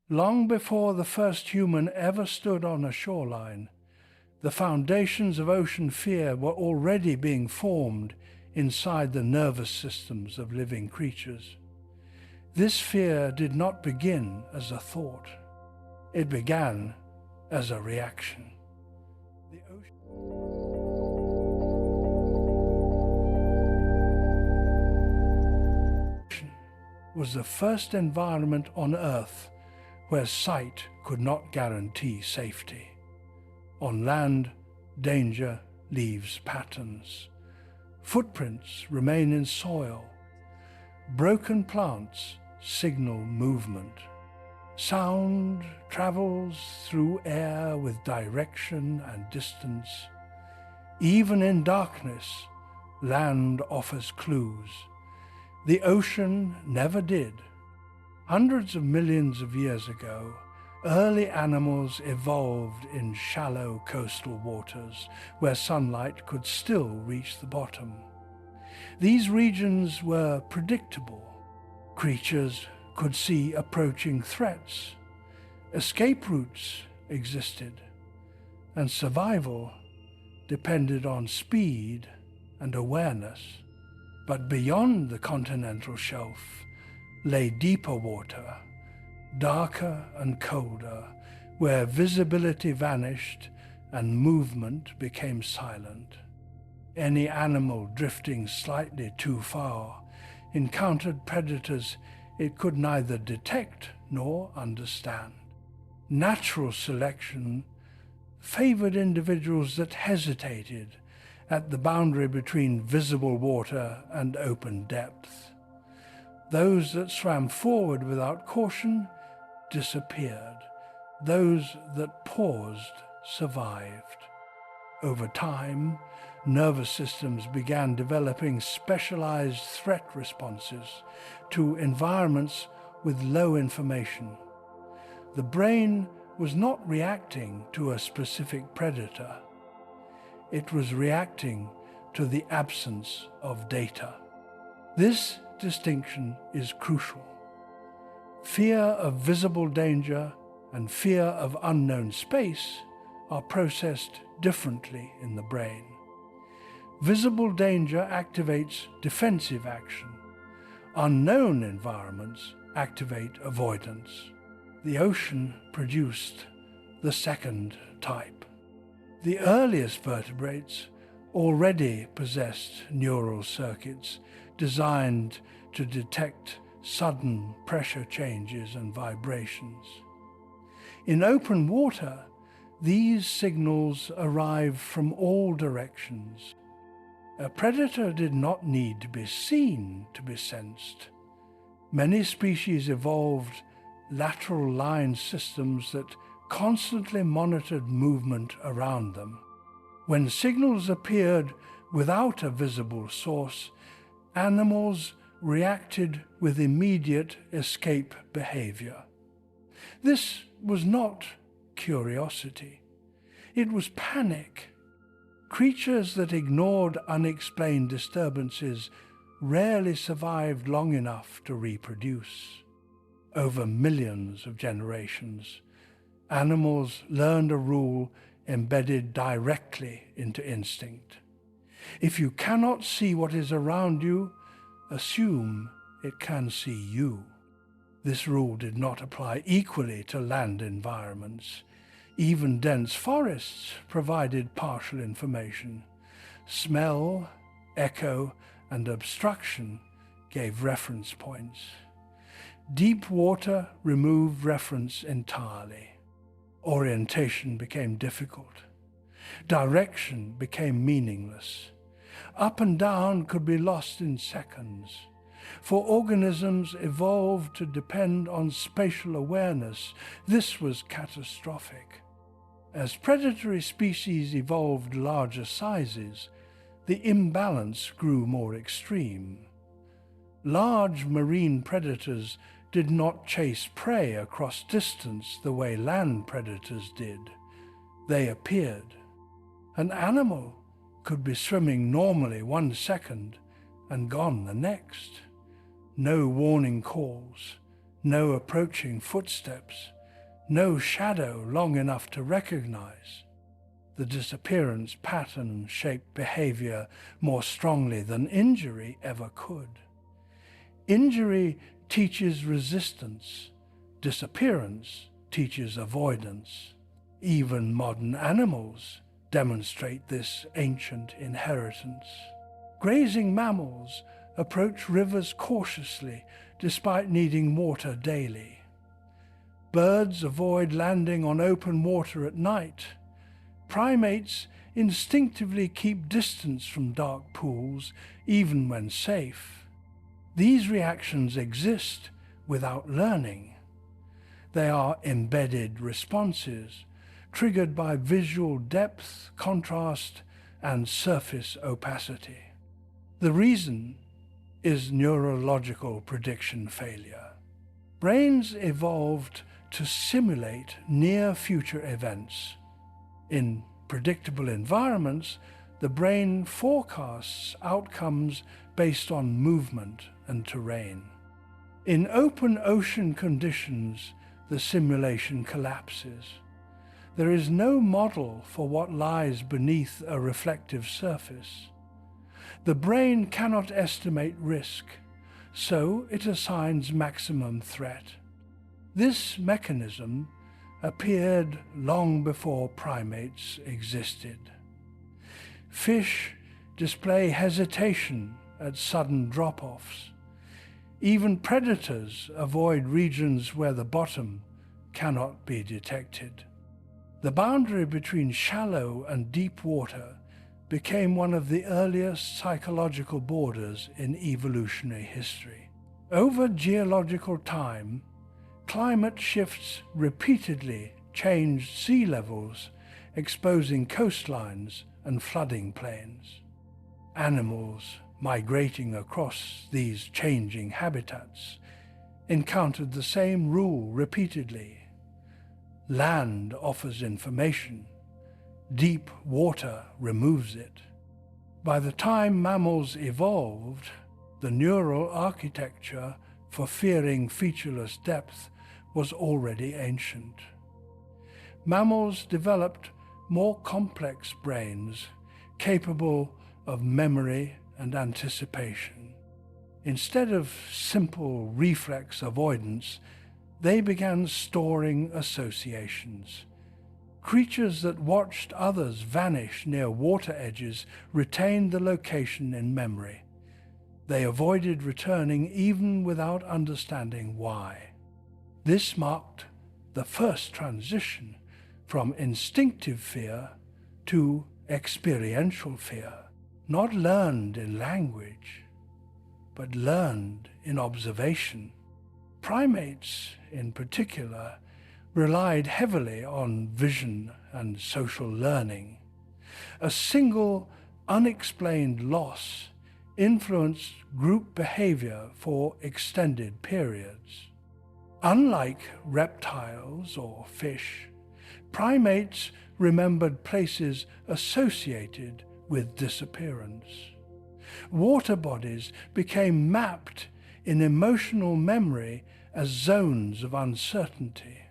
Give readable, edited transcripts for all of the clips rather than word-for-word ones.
Long before the first human ever stood on a shoreline, the foundations of ocean fear were already being formed inside the nervous systems of living creatures. This fear did not begin as a thought. It began as a reaction. The ocean was the first environment on Earth where sight could not guarantee safety. On land, danger leaves patterns. Footprints remain in soil. Broken plants signal movement. Sound travels through air with direction and distance. Even in darkness, land offers clues. The ocean never did. Hundreds of millions of years ago, early animals evolved in shallow coastal waters where sunlight could still reach the bottom. These regions were predictable. Creatures could see approaching threats. Escape routes existed, and survival depended on speed and awareness. But beyond the continental shelf lay deeper water, darker and colder, where visibility vanished and movement became silent. Any animal drifting slightly too far encountered predators it could neither detect nor understand. Natural selection favored individuals that hesitated at the boundary between visible water and open depth. Those that swam forward without caution disappeared. Those that paused survived. Over time, nervous systems began developing specialized threat responses to environments with low information. The brain was not reacting to a specific predator. It was reacting to the absence of data. This distinction is crucial. Fear of visible danger and fear of unknown space are processed differently in the brain. Visible danger activates defensive action. Unknown environments activate avoidance. The ocean produced the second type. The earliest vertebrates already possessed neural circuits designed to detect sudden pressure changes and vibrations. In open water, these signals arrive from all directions. A predator did not need to be seen to be sensed. Many species evolved lateral line systems that constantly monitored movement around them. When signals appeared without a visible source, animals reacted with immediate escape behavior. This was not curiosity. It was panic. Creatures that ignored unexplained disturbances rarely survived long enough to reproduce. Over millions of generations, animals learned a rule embedded directly into instinct. If you cannot see what is around you, assume it can see you. This rule did not apply equally to land environments. Even dense forests provided partial information. Smell, echo, and obstruction gave reference points. Deep water removed reference entirely. Orientation became difficult. Direction became meaningless. Up and down could be lost in seconds. For organisms evolved to depend on spatial awareness, this was catastrophic. As predatory species evolved larger sizes, the imbalance grew more extreme. Large marine predators did not chase prey across distance the way land predators did. They appeared. An animal could be swimming normally 1 second and gone the next. No warning calls, no approaching footsteps, no shadow long enough to recognize. The disappearance pattern shaped behavior more strongly than injury ever could. Injury teaches resistance. Disappearance teaches avoidance. Even modern animals demonstrate this ancient inheritance. Grazing mammals approach rivers cautiously despite needing water daily. Birds avoid landing on open water at night. Primates instinctively keep distance from dark pools even when safe. These reactions exist without learning. They are embedded responses triggered by visual depth, contrast, and surface opacity. The reason is neurological prediction failure. Brains evolved to simulate near-future events. In predictable environments, the brain forecasts outcomes based on movement and terrain. In open ocean conditions, the simulation collapses. There is no model for what lies beneath a reflective surface. The brain cannot estimate risk, so it assigns maximum threat. This mechanism appeared long before primates existed. Fish display hesitation at sudden drop-offs. Even predators avoid regions where the bottom cannot be detected. The boundary between shallow and deep water became one of the earliest psychological borders in evolutionary history. Over geological time, climate shifts repeatedly changed sea levels, exposing coastlines and flooding plains. Animals migrating across these changing habitats encountered the same rule repeatedly. Land offers information. Deep water removes it. By the time mammals evolved, the neural architecture for fearing featureless depth was already ancient. Mammals developed more complex brains capable of memory and anticipation. Instead of simple reflex avoidance, they began storing associations. Creatures that watched others vanish near water edges retained the location in memory. They avoided returning even without understanding why. This marked the first transition from instinctive fear to experiential fear, not learned in language, but learned in observation. Primates, in particular, relied heavily on vision and social learning. A single unexplained loss influenced group behavior for extended periods. Unlike reptiles or fish, primates remembered places associated with disappearance. Water bodies became mapped in emotional memory as zones of uncertainty.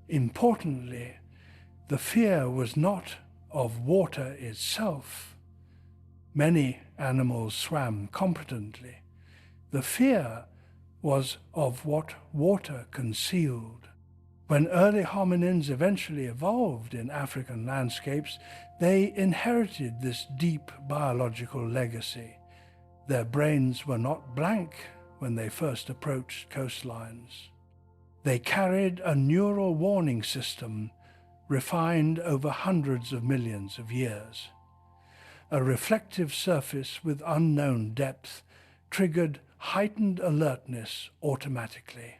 Importantly, the fear was not of water itself. Many animals swam competently. The fear was of what water concealed. When early hominins eventually evolved in African landscapes, they inherited this deep biological legacy. Their brains were not blank when they first approached coastlines. They carried a neural warning system refined over hundreds of millions of years. A reflective surface with unknown depth triggered heightened alertness automatically.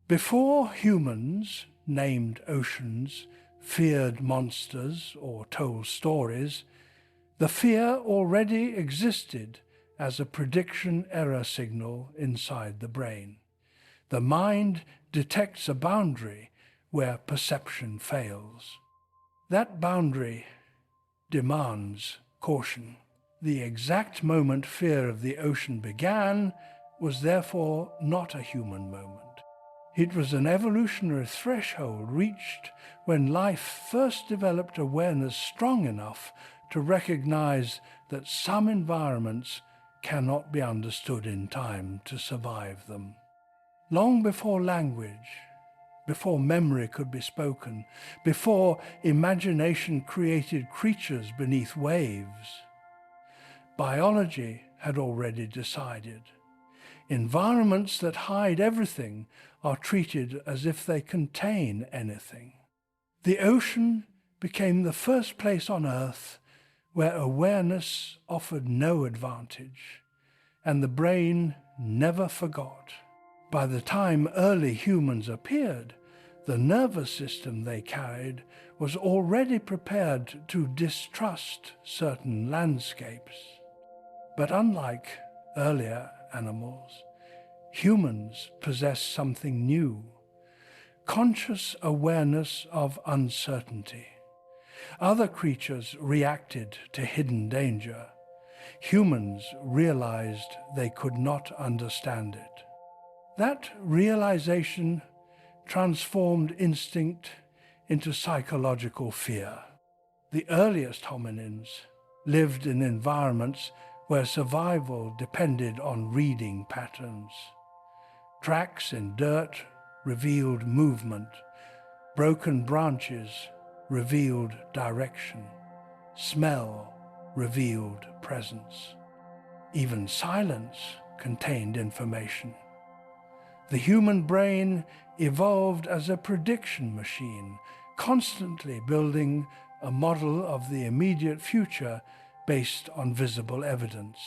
Before humans named oceans, feared monsters, or told stories, the fear already existed as a prediction error signal inside the brain. The mind detects a boundary where perception fails. That boundary demands caution. The exact moment fear of the ocean began was therefore not a human moment. It was an evolutionary threshold reached when life first developed awareness strong enough to recognize that some environments cannot be understood in time to survive them. Long before language, before memory could be spoken, before imagination created creatures beneath waves, biology had already decided. Environments that hide everything are treated as if they contain anything. The ocean became the first place on Earth where awareness offered no advantage, and the brain never forgot. By the time early humans appeared, the nervous system they carried was already prepared to distrust certain landscapes. But unlike earlier animals, humans possess something new: conscious awareness of uncertainty. Other creatures reacted to hidden danger. Humans realized they could not understand it. That realization transformed instinct into psychological fear. The earliest hominins lived in environments where survival depended on reading patterns. Tracks in dirt revealed movement. Broken branches revealed direction. Smell revealed presence. Even silence contained information. The human brain evolved as a prediction machine, constantly building a model of the immediate future based on visible evidence.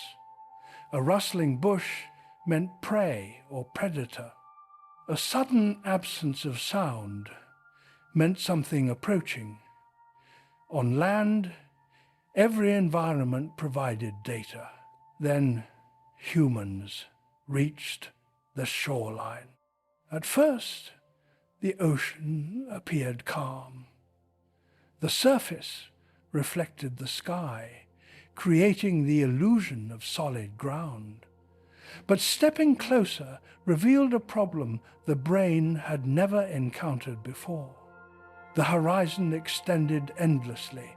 A rustling bush meant prey or predator. A sudden absence of sound meant something approaching. On land, every environment provided data. Then humans reached the shoreline. At first, the ocean appeared calm. The surface reflected the sky, creating the illusion of solid ground. But stepping closer revealed a problem the brain had never encountered before. The horizon extended endlessly,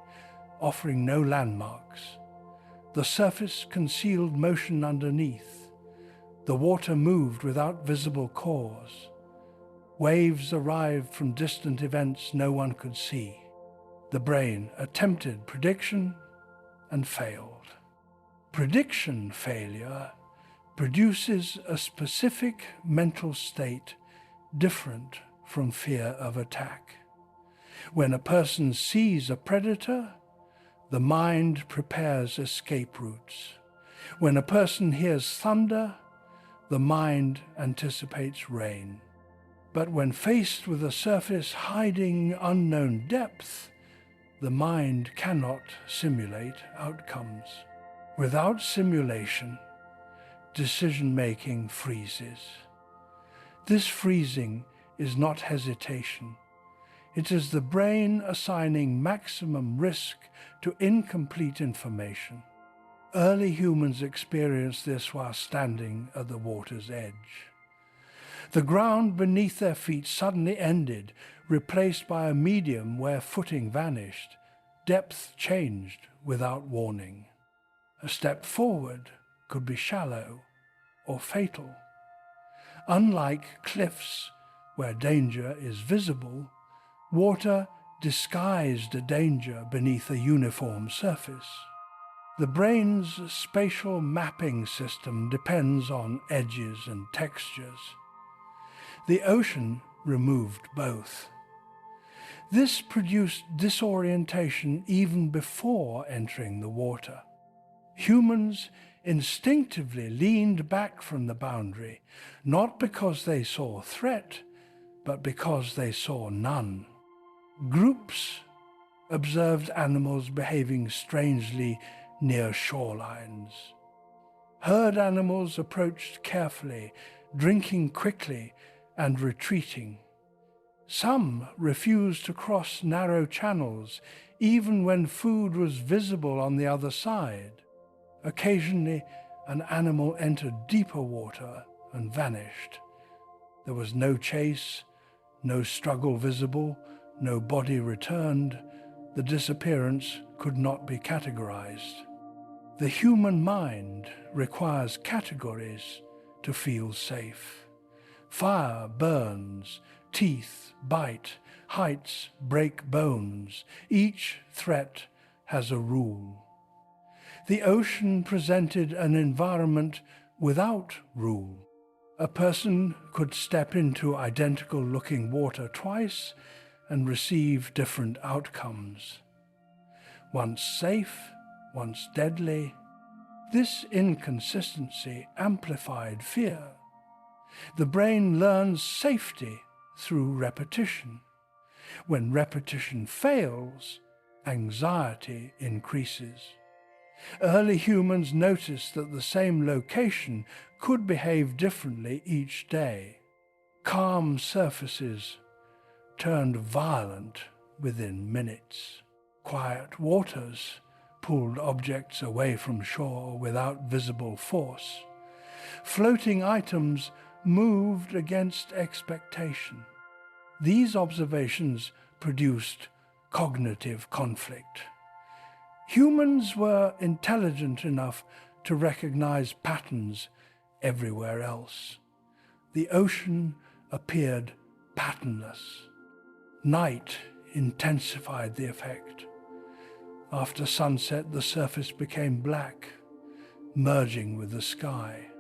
offering no landmarks. The surface concealed motion underneath. The water moved without visible cause. Waves arrived from distant events no one could see. The brain attempted prediction and failed. Prediction failure produces a specific mental state different from fear of attack. When a person sees a predator, the mind prepares escape routes. When a person hears thunder, the mind anticipates rain. But when faced with a surface hiding unknown depth, the mind cannot simulate outcomes. Without simulation, decision-making freezes. This freezing is not hesitation. It is the brain assigning maximum risk to incomplete information. Early humans experienced this while standing at the water's edge. The ground beneath their feet suddenly ended, replaced by a medium where footing vanished. Depth changed without warning. A step forward could be shallow or fatal. Unlike cliffs where danger is visible, water disguised a danger beneath a uniform surface. The brain's spatial mapping system depends on edges and textures. The ocean removed both. This produced disorientation even before entering the water. Humans instinctively leaned back from the boundary, not because they saw threat, but because they saw none. Groups observed animals behaving strangely near shorelines. Herd animals approached carefully, drinking quickly and retreating. Some refused to cross narrow channels, even when food was visible on the other side. Occasionally, an animal entered deeper water and vanished. There was no chase, no struggle visible, no body returned. The disappearance could not be categorized. The human mind requires categories to feel safe. Fire burns, teeth bite, heights break bones. Each threat has a rule. The ocean presented an environment without rule. A person could step into identical-looking water twice and receive different outcomes. Once safe, once deadly. This inconsistency amplified fear. The brain learns safety through repetition. When repetition fails, anxiety increases. Early humans noticed that the same location could behave differently each day. Calm surfaces turned violent within minutes. Quiet waters pulled objects away from shore without visible force. Floating items moved against expectation. These observations produced cognitive conflict. Humans were intelligent enough to recognize patterns everywhere else. The ocean appeared patternless. Night intensified the effect. After sunset, the surface became black, merging with the sky.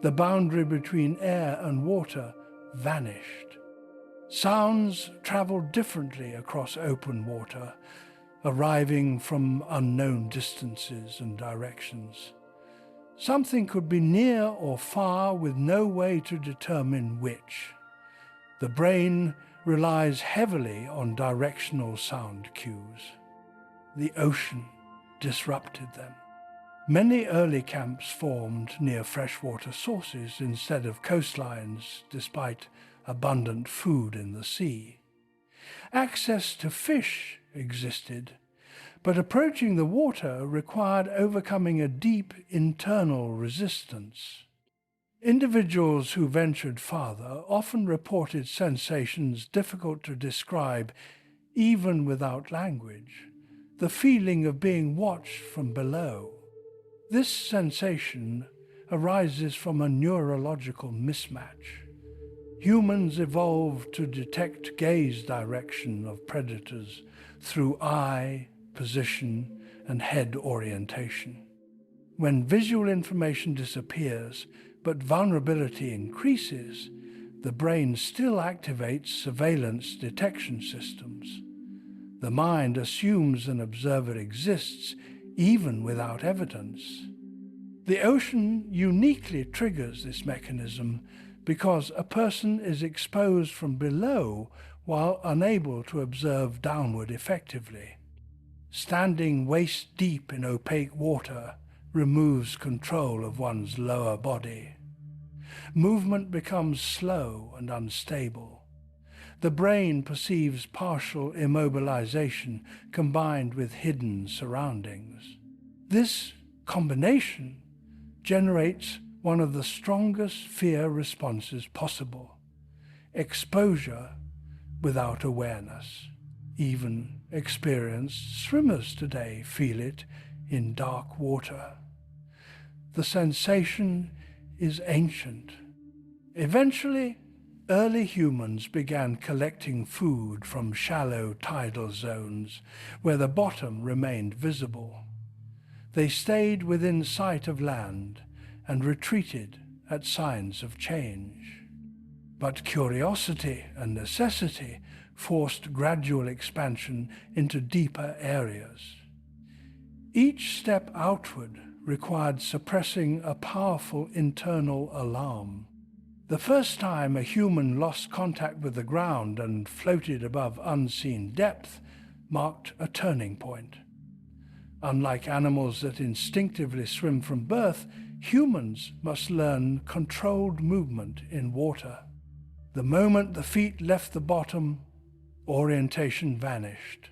The boundary between air and water vanished. Sounds traveled differently across open water, arriving from unknown distances and directions. Something could be near or far with no way to determine which. The brain relies heavily on directional sound cues. The ocean disrupted them. Many early camps formed near freshwater sources instead of coastlines, despite abundant food in the sea. Access to fish existed, but approaching the water required overcoming a deep internal resistance. Individuals who ventured farther often reported sensations difficult to describe even without language. The feeling of being watched from below. This sensation arises from a neurological mismatch. Humans evolved to detect gaze direction of predators through eye, position, and head orientation. When visual information disappears, but vulnerability increases, the brain still activates surveillance detection systems. The mind assumes an observer exists even without evidence. The ocean uniquely triggers this mechanism because a person is exposed from below while unable to observe downward effectively. Standing waist deep in opaque water removes control of one's lower body. Movement becomes slow and unstable. The brain perceives partial immobilization combined with hidden surroundings. This combination generates one of the strongest fear responses possible: exposure without awareness. Even experienced swimmers today feel it in dark water. The sensation is ancient. Eventually, early humans began collecting food from shallow tidal zones where the bottom remained visible. They stayed within sight of land and retreated at signs of change. But curiosity and necessity forced gradual expansion into deeper areas. Each step outward required suppressing a powerful internal alarm. The first time a human lost contact with the ground and floated above unseen depth marked a turning point. Unlike animals that instinctively swim from birth, humans must learn controlled movement in water. The moment the feet left the bottom, orientation vanished.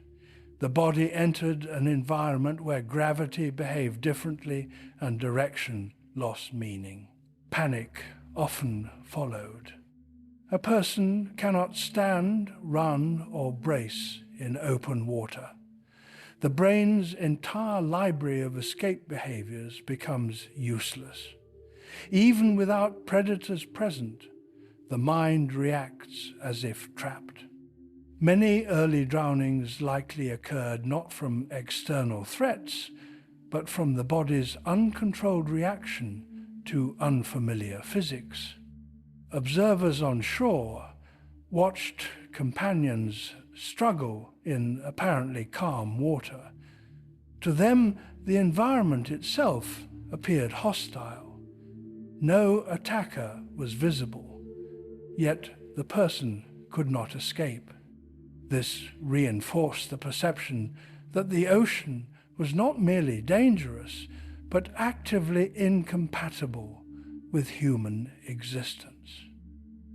The body entered an environment where gravity behaved differently and direction lost meaning. Panic often followed. A person cannot stand, run, or brace in open water. The brain's entire library of escape behaviors becomes useless. Even without predators present, the mind reacts as if trapped. Many early drownings likely occurred not from external threats, but from the body's uncontrolled reaction to unfamiliar physics. Observers on shore watched companions struggle in apparently calm water. To them, the environment itself appeared hostile. No attacker was visible, yet the person could not escape. This reinforced the perception that the ocean was not merely dangerous, but actively incompatible with human existence.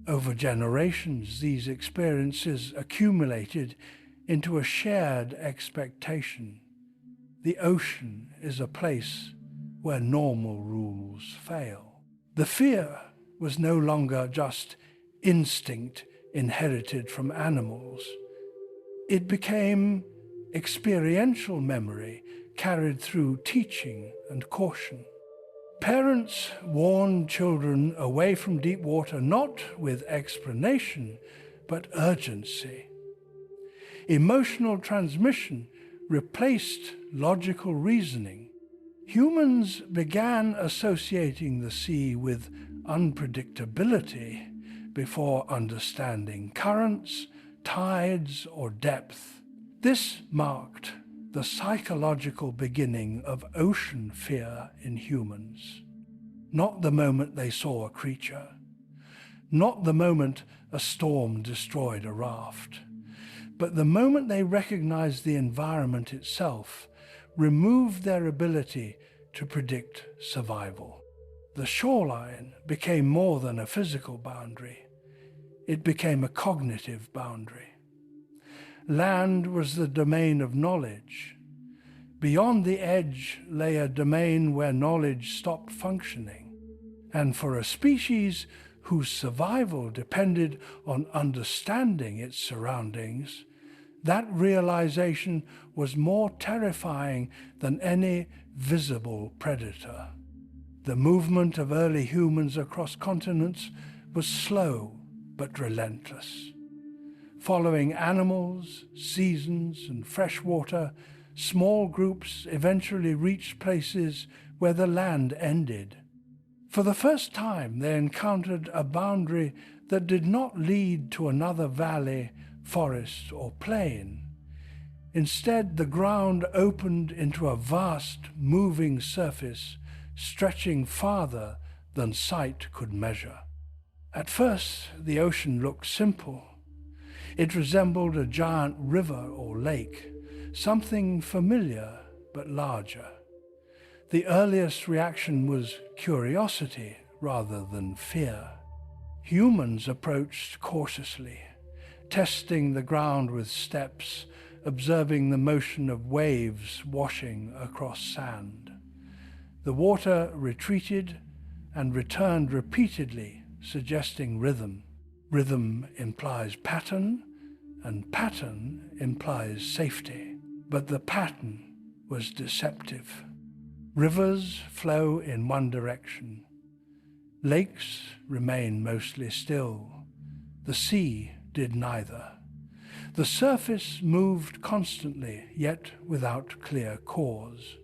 Over generations, these experiences accumulated into a shared expectation. The ocean is a place where normal rules fail. The fear was no longer just instinct inherited from animals. It became experiential memory carried through teaching and caution. Parents warned children away from deep water not with explanation, but urgency. Emotional transmission replaced logical reasoning. Humans began associating the sea with unpredictability before understanding currents, tides, or depth. This marked the psychological beginning of ocean fear in humans. Not the moment they saw a creature, not the moment a storm destroyed a raft, but the moment they recognized the environment itself removed their ability to predict survival. The shoreline became more than a physical boundary. It became a cognitive boundary. Land was the domain of knowledge. Beyond the edge lay a domain where knowledge stopped functioning. And for a species whose survival depended on understanding its surroundings, that realization was more terrifying than any visible predator. The movement of early humans across continents was slow but relentless. Following animals, seasons, and fresh water, small groups eventually reached places where the land ended. For the first time, they encountered a boundary that did not lead to another valley, forest, or plain. Instead, the ground opened into a vast, moving surface, stretching farther than sight could measure. At first, the ocean looked simple. It resembled a giant river or lake, something familiar but larger. The earliest reaction was curiosity rather than fear. Humans approached cautiously, testing the ground with steps, observing the motion of waves washing across sand. The water retreated and returned repeatedly, suggesting rhythm. Rhythm implies pattern, and pattern implies safety. But the pattern was deceptive. Rivers flow in one direction. Lakes remain mostly still. The sea did neither. The surface moved constantly, yet without clear cause.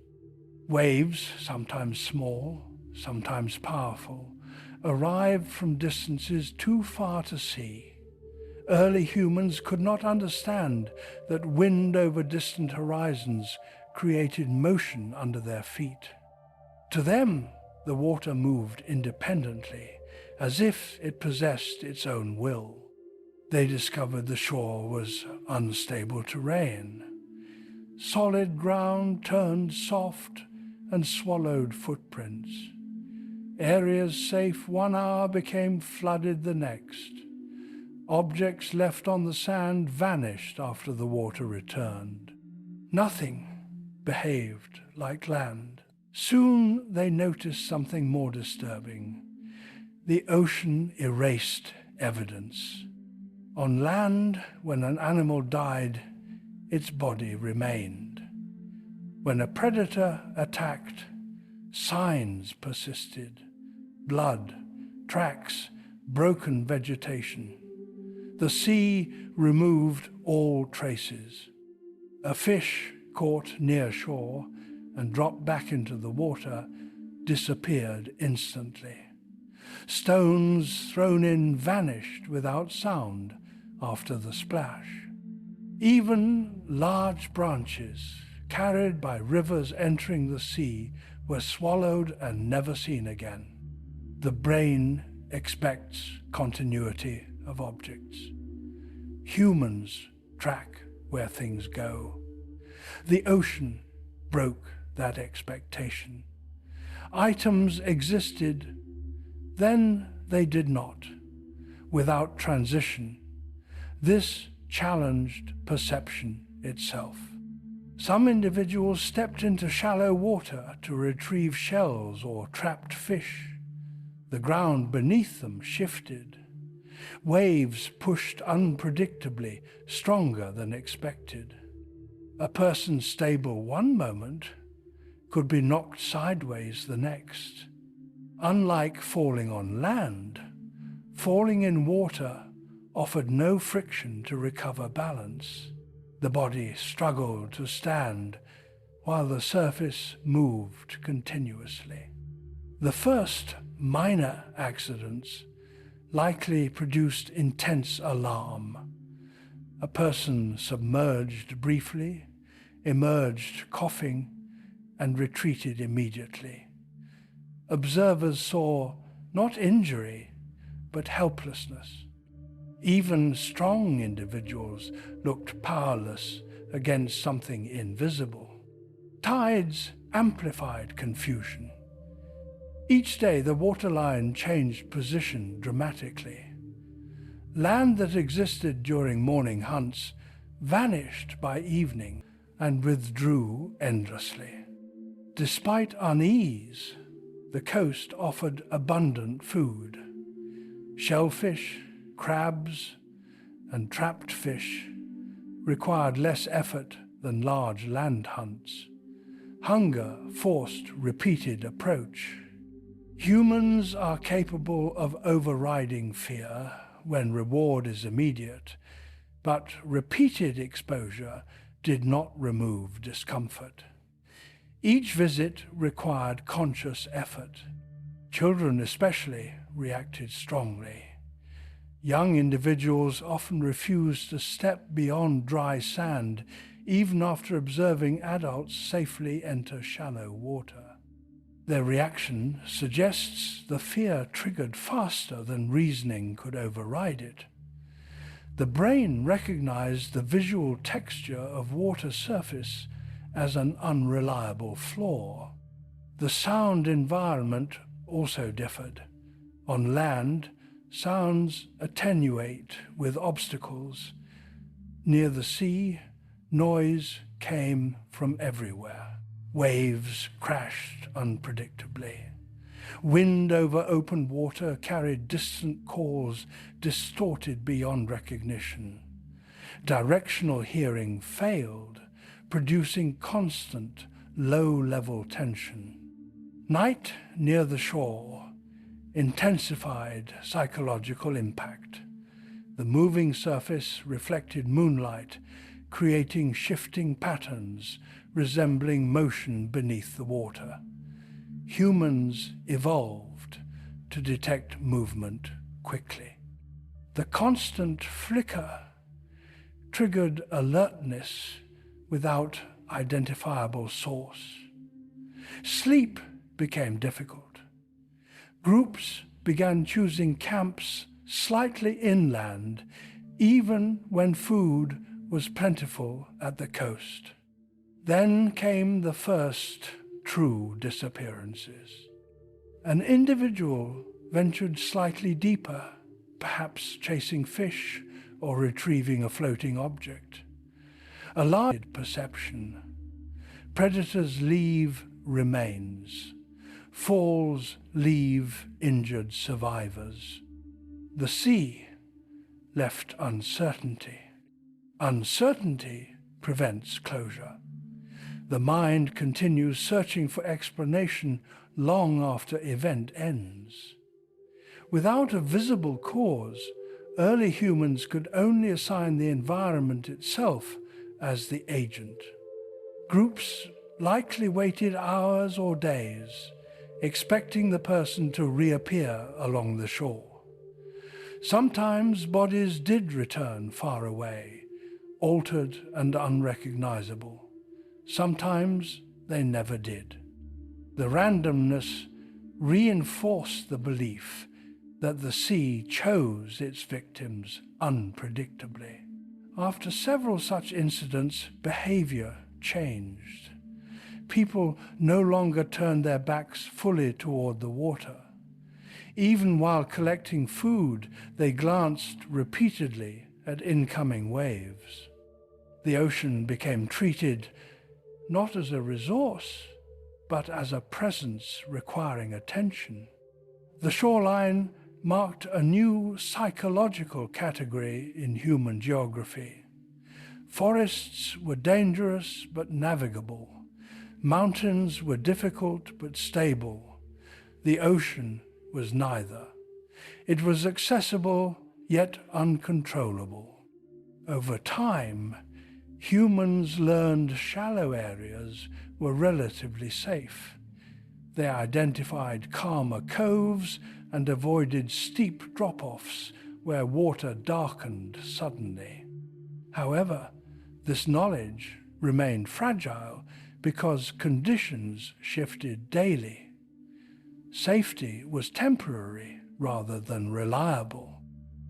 Waves, sometimes small, sometimes powerful, arrived from distances too far to see. Early humans could not understand that wind over distant horizons created motion under their feet. To them, the water moved independently, as if it possessed its own will. They discovered the shore was unstable terrain. Solid ground turned soft and swallowed footprints. Areas safe 1 hour became flooded the next. Objects left on the sand vanished after the water returned. Nothing behaved like land. Soon they noticed something more disturbing. The ocean erased evidence. On land, when an animal died, its body remained. When a predator attacked, signs persisted: blood, tracks, broken vegetation. The sea removed all traces. A fish caught near shore and dropped back into the water disappeared instantly. Stones thrown in vanished without sound after the splash. Even large branches carried by rivers entering the sea were swallowed and never seen again. The brain expects continuity of objects. Humans track where things go. The ocean broke that expectation. Items existed, then they did not, without transition. This challenged perception itself. Some individuals stepped into shallow water to retrieve shells or trapped fish. The ground beneath them shifted. Waves pushed unpredictably, stronger than expected. A person stable one moment could be knocked sideways the next. Unlike falling on land, falling in water offered no friction to recover balance. The body struggled to stand while the surface moved continuously. The first minor accidents likely produced intense alarm. A person submerged briefly, emerged coughing, and retreated immediately. Observers saw not injury, but helplessness. Even strong individuals looked powerless against something invisible. Tides amplified confusion. Each day the waterline changed position dramatically. Land that existed during morning hunts vanished by evening and withdrew endlessly. Despite unease, the coast offered abundant food. Shellfish, crabs, and trapped fish required less effort than large land hunts. Hunger forced repeated approach. Humans are capable of overriding fear when reward is immediate, but repeated exposure did not remove discomfort. Each visit required conscious effort. Children especially reacted strongly. Young individuals often refused to step beyond dry sand, even after observing adults safely enter shallow water. Their reaction suggests the fear triggered faster than reasoning could override it. The brain recognized the visual texture of water surface as an unreliable flaw. The sound environment also differed. On land, sounds attenuate with obstacles. Near the sea, noise came from everywhere. Waves crashed unpredictably. Wind over open water carried distant calls distorted beyond recognition. Directional hearing failed, producing constant, low-level tension. Night near the shore intensified psychological impact. The moving surface reflected moonlight, creating shifting patterns resembling motion beneath the water. Humans evolved to detect movement quickly. The constant flicker triggered alertness without identifiable source. Sleep became difficult. Groups began choosing camps slightly inland, even when food was plentiful at the coast. Then came the first true disappearances. An individual ventured slightly deeper, perhaps chasing fish or retrieving a floating object. Alarmed perception. Predators leave remains. Falls leave injured survivors. The sea left uncertainty. Uncertainty prevents closure. The mind continues searching for explanation long after event ends. Without a visible cause, early humans could only assign the environment itself as the agent. Groups likely waited hours or days, expecting the person to reappear along the shore. Sometimes bodies did return far away, altered and unrecognizable. Sometimes they never did. The randomness reinforced the belief that the sea chose its victims unpredictably. After several such incidents, behavior changed. People no longer turned their backs fully toward the water. Even while collecting food, they glanced repeatedly at incoming waves. The ocean became treated not as a resource, but as a presence requiring attention. The shoreline marked a new psychological category in human geography. Forests were dangerous but navigable. Mountains were difficult but stable. The ocean was neither. It was accessible yet uncontrollable. Over time, humans learned shallow areas were relatively safe. They identified calmer coves and avoided steep drop-offs where water darkened suddenly. However, this knowledge remained fragile because conditions shifted daily. Safety was temporary rather than reliable.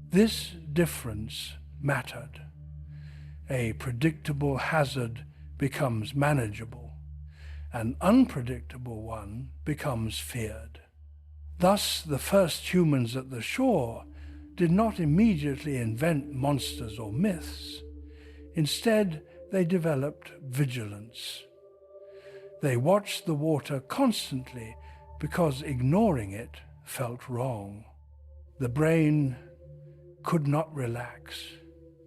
This difference mattered. A predictable hazard becomes manageable. An unpredictable one becomes feared. Thus, the first humans at the shore did not immediately invent monsters or myths. Instead, they developed vigilance. They watched the water constantly because ignoring it felt wrong. The brain could not relax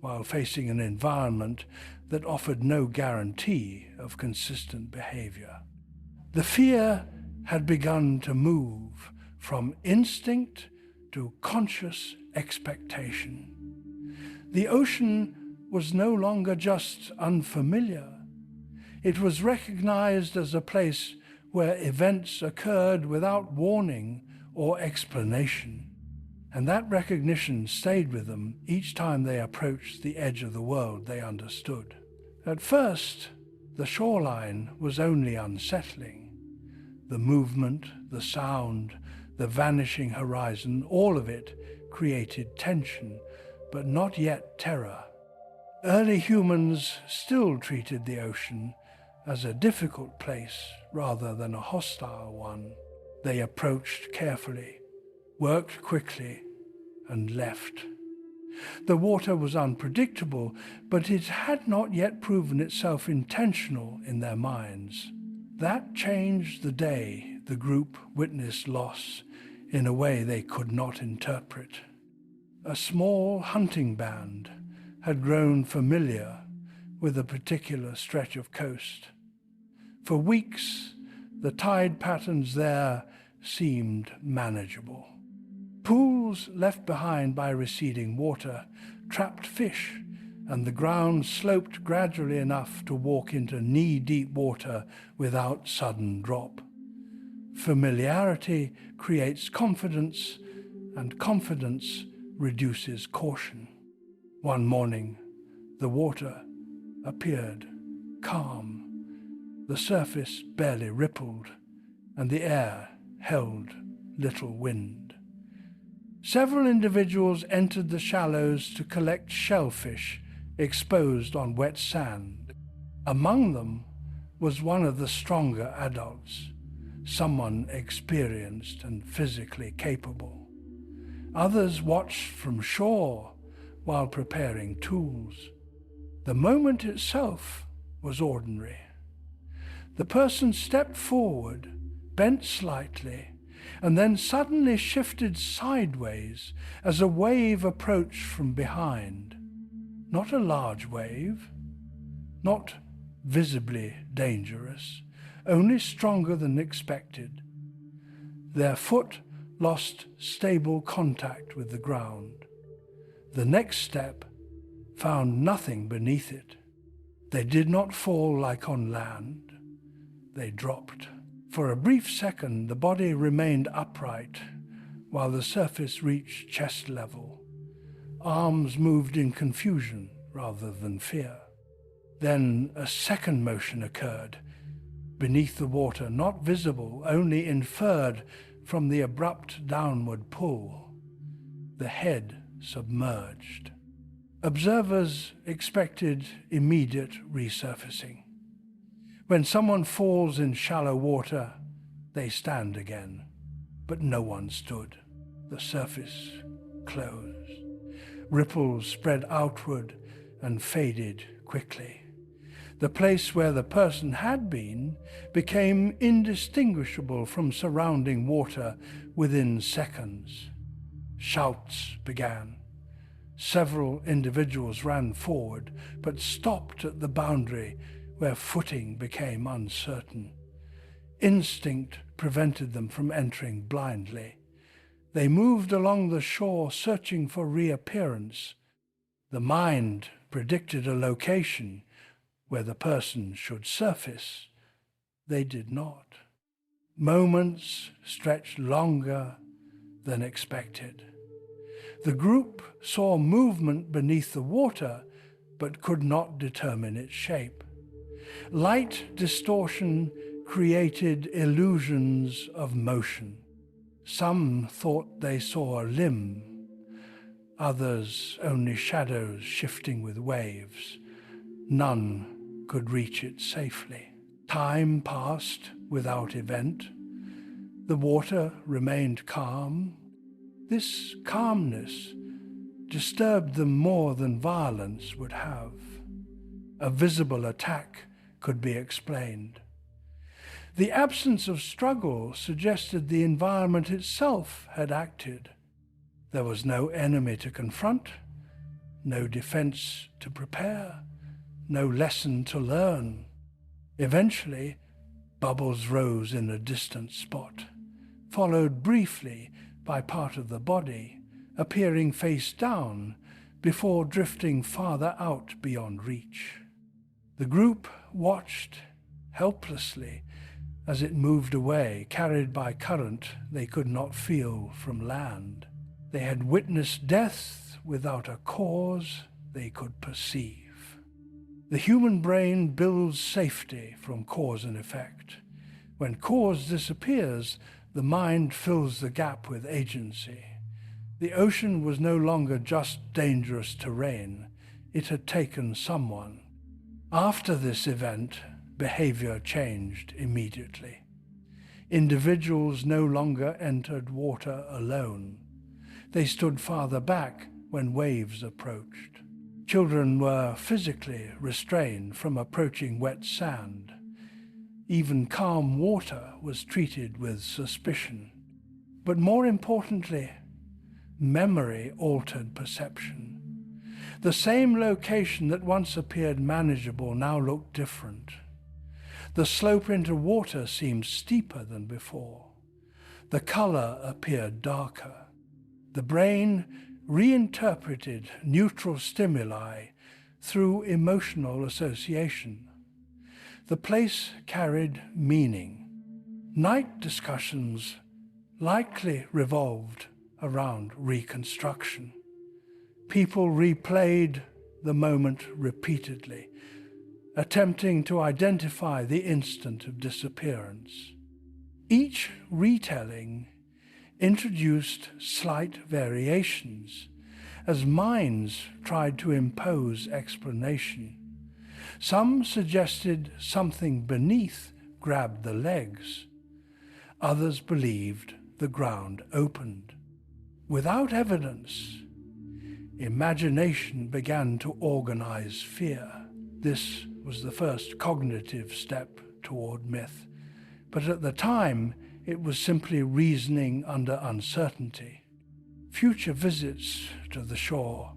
while facing an environment that offered no guarantee of consistent behavior. The fear had begun to move from instinct to conscious expectation. The ocean was no longer just unfamiliar. It was recognized as a place where events occurred without warning or explanation. And that recognition stayed with them each time they approached the edge of the world they understood. At first, the shoreline was only unsettling. The movement, the sound, the vanishing horizon, all of it created tension, but not yet terror. Early humans still treated the ocean as a difficult place rather than a hostile one. They approached carefully, worked quickly, and left. The water was unpredictable, but it had not yet proven itself intentional in their minds. That changed the day the group witnessed loss in a way they could not interpret. A small hunting band had grown familiar with a particular stretch of coast. For weeks, the tide patterns there seemed manageable. Pools left behind by receding water trapped fish, and the ground sloped gradually enough to walk into knee-deep water without sudden drop. Familiarity creates confidence, and confidence reduces caution. One morning, the water appeared calm. The surface barely rippled, and the air held little wind. Several individuals entered the shallows to collect shellfish exposed on wet sand. Among them was one of the stronger adults, someone experienced and physically capable. Others watched from shore while preparing tools. The moment itself was ordinary. The person stepped forward, bent slightly, and then suddenly shifted sideways as a wave approached from behind. Not a large wave, not visibly dangerous, only stronger than expected. Their foot lost stable contact with the ground. The next step found nothing beneath it. They did not fall like on land. They dropped. For a brief second, the body remained upright, while the surface reached chest level. Arms moved in confusion rather than fear. Then a second motion occurred, beneath the water, not visible, only inferred from the abrupt downward pull. The head submerged. Observers expected immediate resurfacing. When someone falls in shallow water, they stand again, but no one stood. The surface closed. Ripples spread outward and faded quickly. The place where the person had been became indistinguishable from surrounding water within seconds. Shouts began. Several individuals ran forward, but stopped at the boundary where footing became uncertain. Instinct prevented them from entering blindly. They moved along the shore, searching for reappearance. The mind predicted a location where the person should surface. They did not. Moments stretched longer than expected. The group saw movement beneath the water, but could not determine its shape. Light distortion created illusions of motion. Some thought they saw a limb, others only shadows shifting with waves. None could reach it safely. Time passed without event. The water remained calm. This calmness disturbed them more than violence would have. A visible attack could be explained. The absence of struggle suggested the environment itself had acted. There was no enemy to confront, no defense to prepare, no lesson to learn. Eventually, bubbles rose in a distant spot, followed briefly by part of the body, appearing face down before drifting farther out beyond reach. The group watched helplessly as it moved away, carried by current they could not feel from land. They had witnessed death without a cause they could perceive. The human brain builds safety from cause and effect. When cause disappears, the mind fills the gap with agency. The ocean was no longer just dangerous terrain. It had taken someone. After this event, behavior changed immediately. Individuals no longer entered water alone. They stood farther back when waves approached. Children were physically restrained from approaching wet sand. Even calm water was treated with suspicion. But more importantly, memory altered perception. The same location that once appeared manageable now looked different. The slope into water seemed steeper than before. The color appeared darker. The brain reinterpreted neutral stimuli through emotional association. The place carried meaning. Night discussions likely revolved around reconstruction. People replayed the moment repeatedly, attempting to identify the instant of disappearance. Each retelling introduced slight variations as minds tried to impose explanation. Some suggested something beneath grabbed the legs. Others believed the ground opened. Without evidence, imagination began to organize fear. This was the first cognitive step toward myth, but at the time It was simply reasoning under uncertainty. Future visits to the shore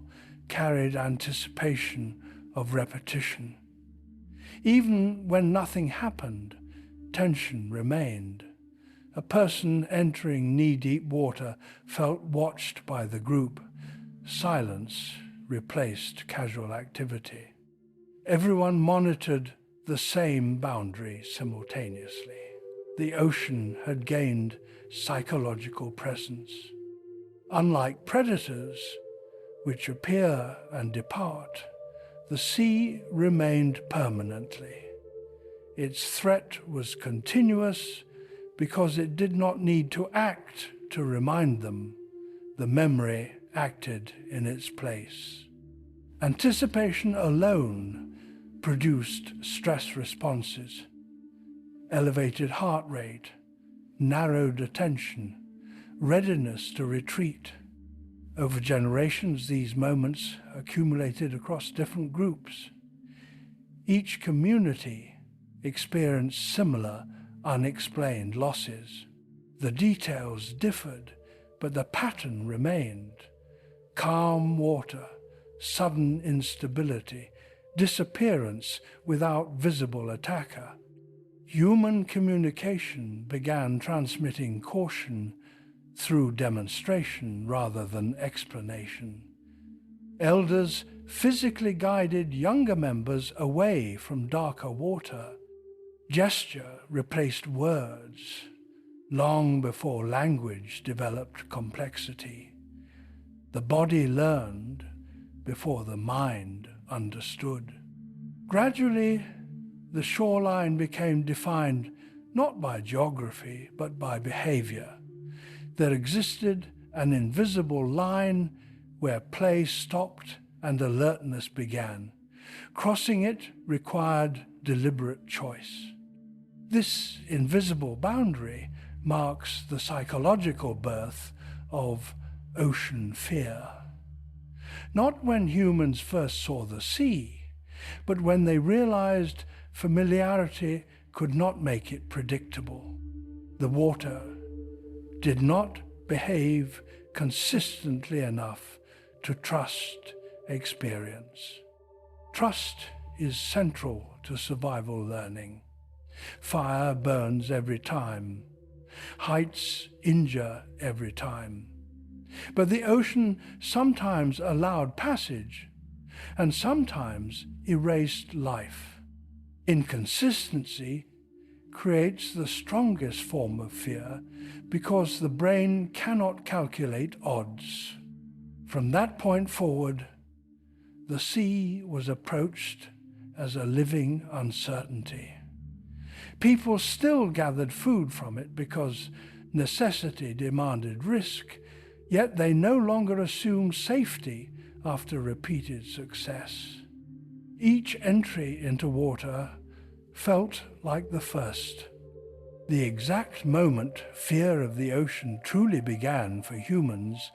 carried anticipation of repetition. Even when nothing happened, tension remained. A person entering knee-deep water felt watched by the group. Silence replaced casual activity. Everyone monitored the same boundary simultaneously. The ocean had gained psychological presence. Unlike predators, which appear and depart, the sea remained permanently. Its threat was continuous because it did not need to act to remind them. The memory acted in its place. Anticipation alone produced stress responses, elevated heart rate, narrowed attention, readiness to retreat. Over generations, these moments accumulated across different groups. Each community experienced similar unexplained losses. The details differed, but the pattern remained. Calm water, sudden instability, disappearance without visible attacker. Human communication began transmitting caution through demonstration rather than explanation. Elders physically guided younger members away from darker water. Gesture replaced words long before language developed complexity. The body learned before the mind understood. Gradually, the shoreline became defined not by geography but by behavior. There existed an invisible line where play stopped and alertness began. Crossing it required deliberate choice. This invisible boundary marks the psychological birth of ocean fear. Not when humans first saw the sea, but when they realized familiarity could not make it predictable. The water did not behave consistently enough to trust experience. Trust is central to survival learning. Fire burns every time. Heights injure every time. But the ocean sometimes allowed passage and sometimes erased life. Inconsistency creates the strongest form of fear because the brain cannot calculate odds. From that point forward, the sea was approached as a living uncertainty. People still gathered food from it because necessity demanded risk, yet they no longer assumed safety after repeated success. Each entry into water felt like the first. The exact moment fear of the ocean truly began for humans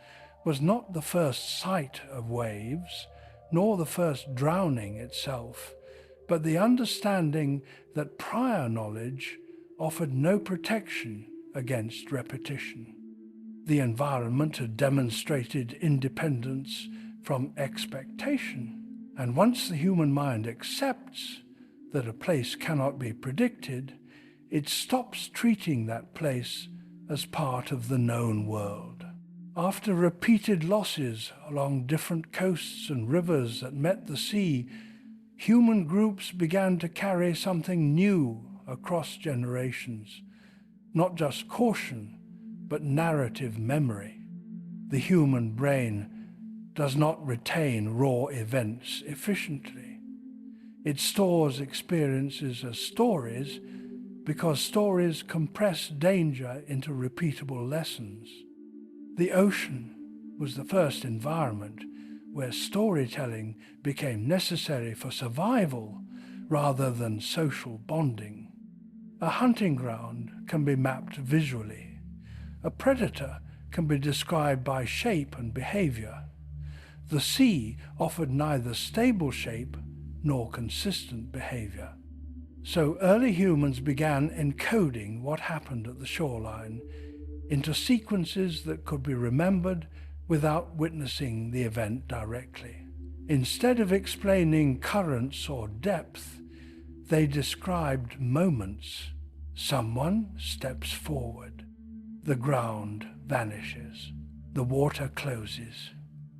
was not the first sight of waves, nor the first drowning itself, but the understanding that prior knowledge offered no protection against repetition. The environment had demonstrated independence from expectation, and once the human mind accepts that a place cannot be predicted, it stops treating that place as part of the known world. After repeated losses along different coasts and rivers that met the sea, human groups began to carry something new across generations, not just caution, but narrative memory. The human brain does not retain raw events efficiently. It stores experiences as stories because stories compress danger into repeatable lessons. The ocean was the first environment where storytelling became necessary for survival rather than social bonding. A hunting ground can be mapped visually. A predator can be described by shape and behavior. The sea offered neither stable shape nor consistent behavior. So early humans began encoding what happened at the shoreline into sequences that could be remembered without witnessing the event directly. Instead of explaining currents or depth, they described moments. Someone steps forward. The ground vanishes. The water closes.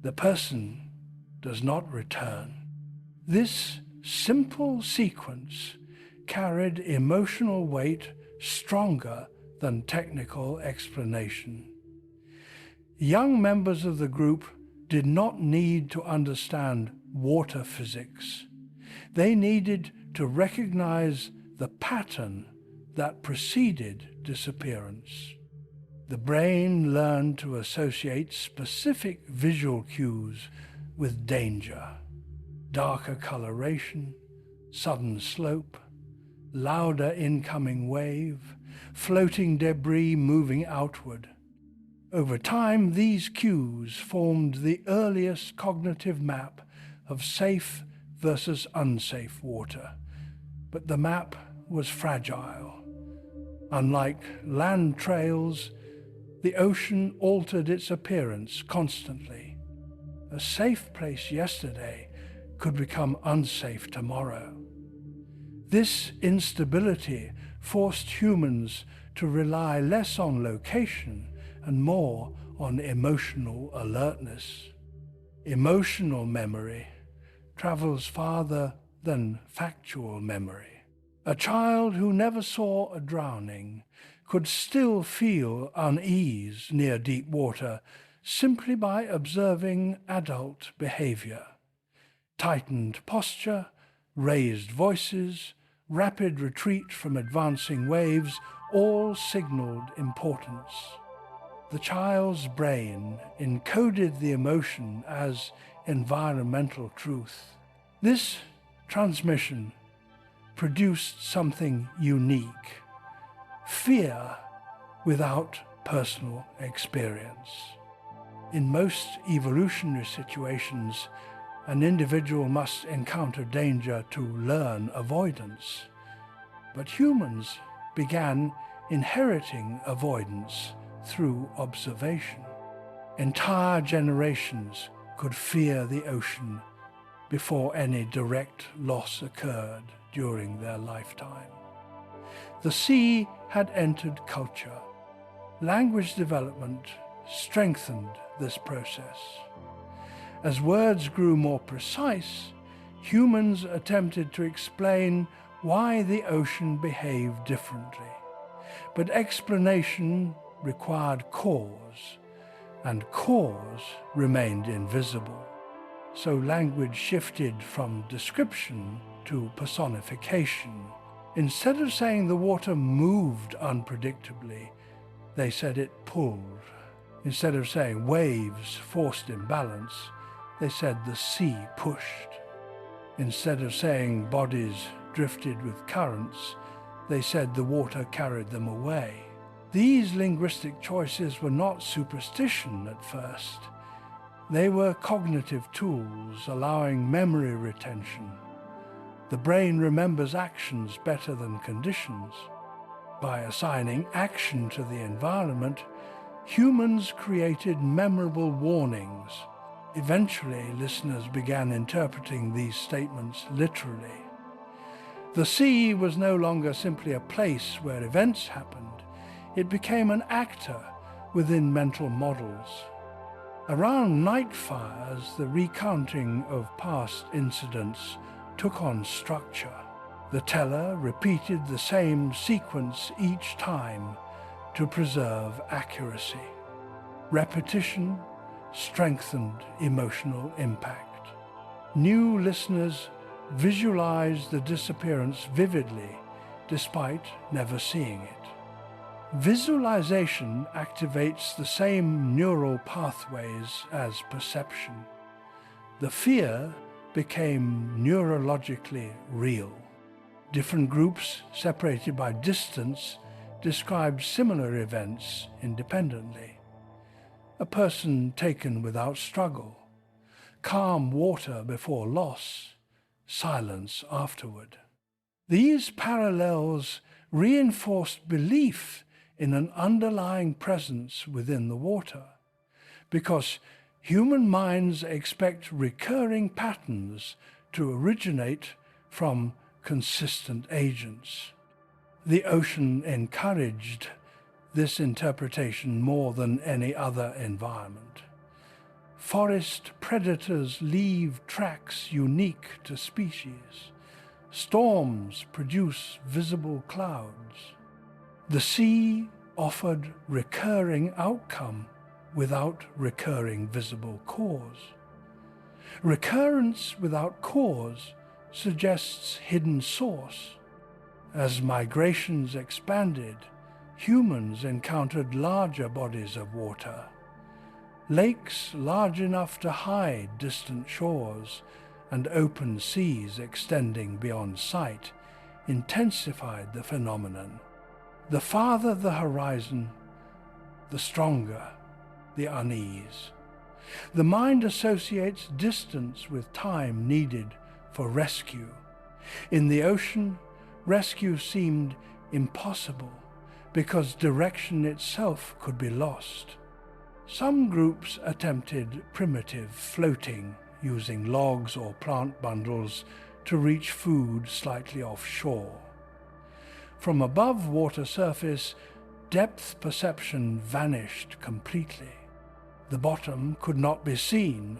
The person does not return. This simple sequence carried emotional weight stronger than technical explanation. Young members of the group did not need to understand water physics. They needed to recognize the pattern that preceded disappearance. The brain learned to associate specific visual cues with danger: darker coloration, sudden slope, louder incoming wave, floating debris moving outward. Over time, these cues formed the earliest cognitive map of safe versus unsafe water. But the map was fragile. Unlike land trails, the ocean altered its appearance constantly. A safe place yesterday could become unsafe tomorrow. This instability forced humans to rely less on location and more on emotional alertness. Emotional memory travels farther than factual memory. A child who never saw a drowning could still feel unease near deep water simply by observing adult behavior. Tightened posture, raised voices, rapid retreat from advancing waves all signaled importance. The child's brain encoded the emotion as environmental truth. This transmission produced something unique: fear without personal experience. In most evolutionary situations, an individual must encounter danger to learn avoidance. But humans began inheriting avoidance through observation. Entire generations could fear the ocean before any direct loss occurred during their lifetime. The sea had entered culture. Language development strengthened this process. As words grew more precise, humans attempted to explain why the ocean behaved differently. But explanation required cause, and cause remained invisible. So language shifted from description to personification. Instead of saying the water moved unpredictably, they said it pulled. Instead of saying waves forced imbalance, they said the sea pushed. Instead of saying bodies drifted with currents, they said the water carried them away. These linguistic choices were not superstition at first. They were cognitive tools allowing memory retention. The brain remembers actions better than conditions. By assigning action to the environment, humans created memorable warnings. Eventually, listeners began interpreting these statements literally. The sea was no longer simply a place where events happened. It became an actor within mental models. Around night fires, the recounting of past incidents took on structure. The teller repeated the same sequence each time to preserve accuracy. Repetition strengthened emotional impact. New listeners visualized the disappearance vividly, despite never seeing it. Visualization activates the same neural pathways as perception. The fear became neurologically real. Different groups, separated by distance, described similar events independently. A person taken without struggle, calm water before loss, silence afterward. These parallels reinforced belief in an underlying presence within the water, because human minds expect recurring patterns to originate from consistent agents. The ocean encouraged this interpretation more than any other environment. Forest predators leave tracks unique to species. Storms produce visible clouds. The sea offered recurring outcome without recurring visible cause. Recurrence without cause suggests hidden source. As migrations expanded, humans encountered larger bodies of water. Lakes large enough to hide distant shores and open seas extending beyond sight intensified the phenomenon. The farther the horizon, the stronger the unease. The mind associates distance with time needed for rescue. In the ocean, rescue seemed impossible because direction itself could be lost. Some groups attempted primitive floating, using logs or plant bundles to reach food slightly offshore. From above water surface, depth perception vanished completely. The bottom could not be seen,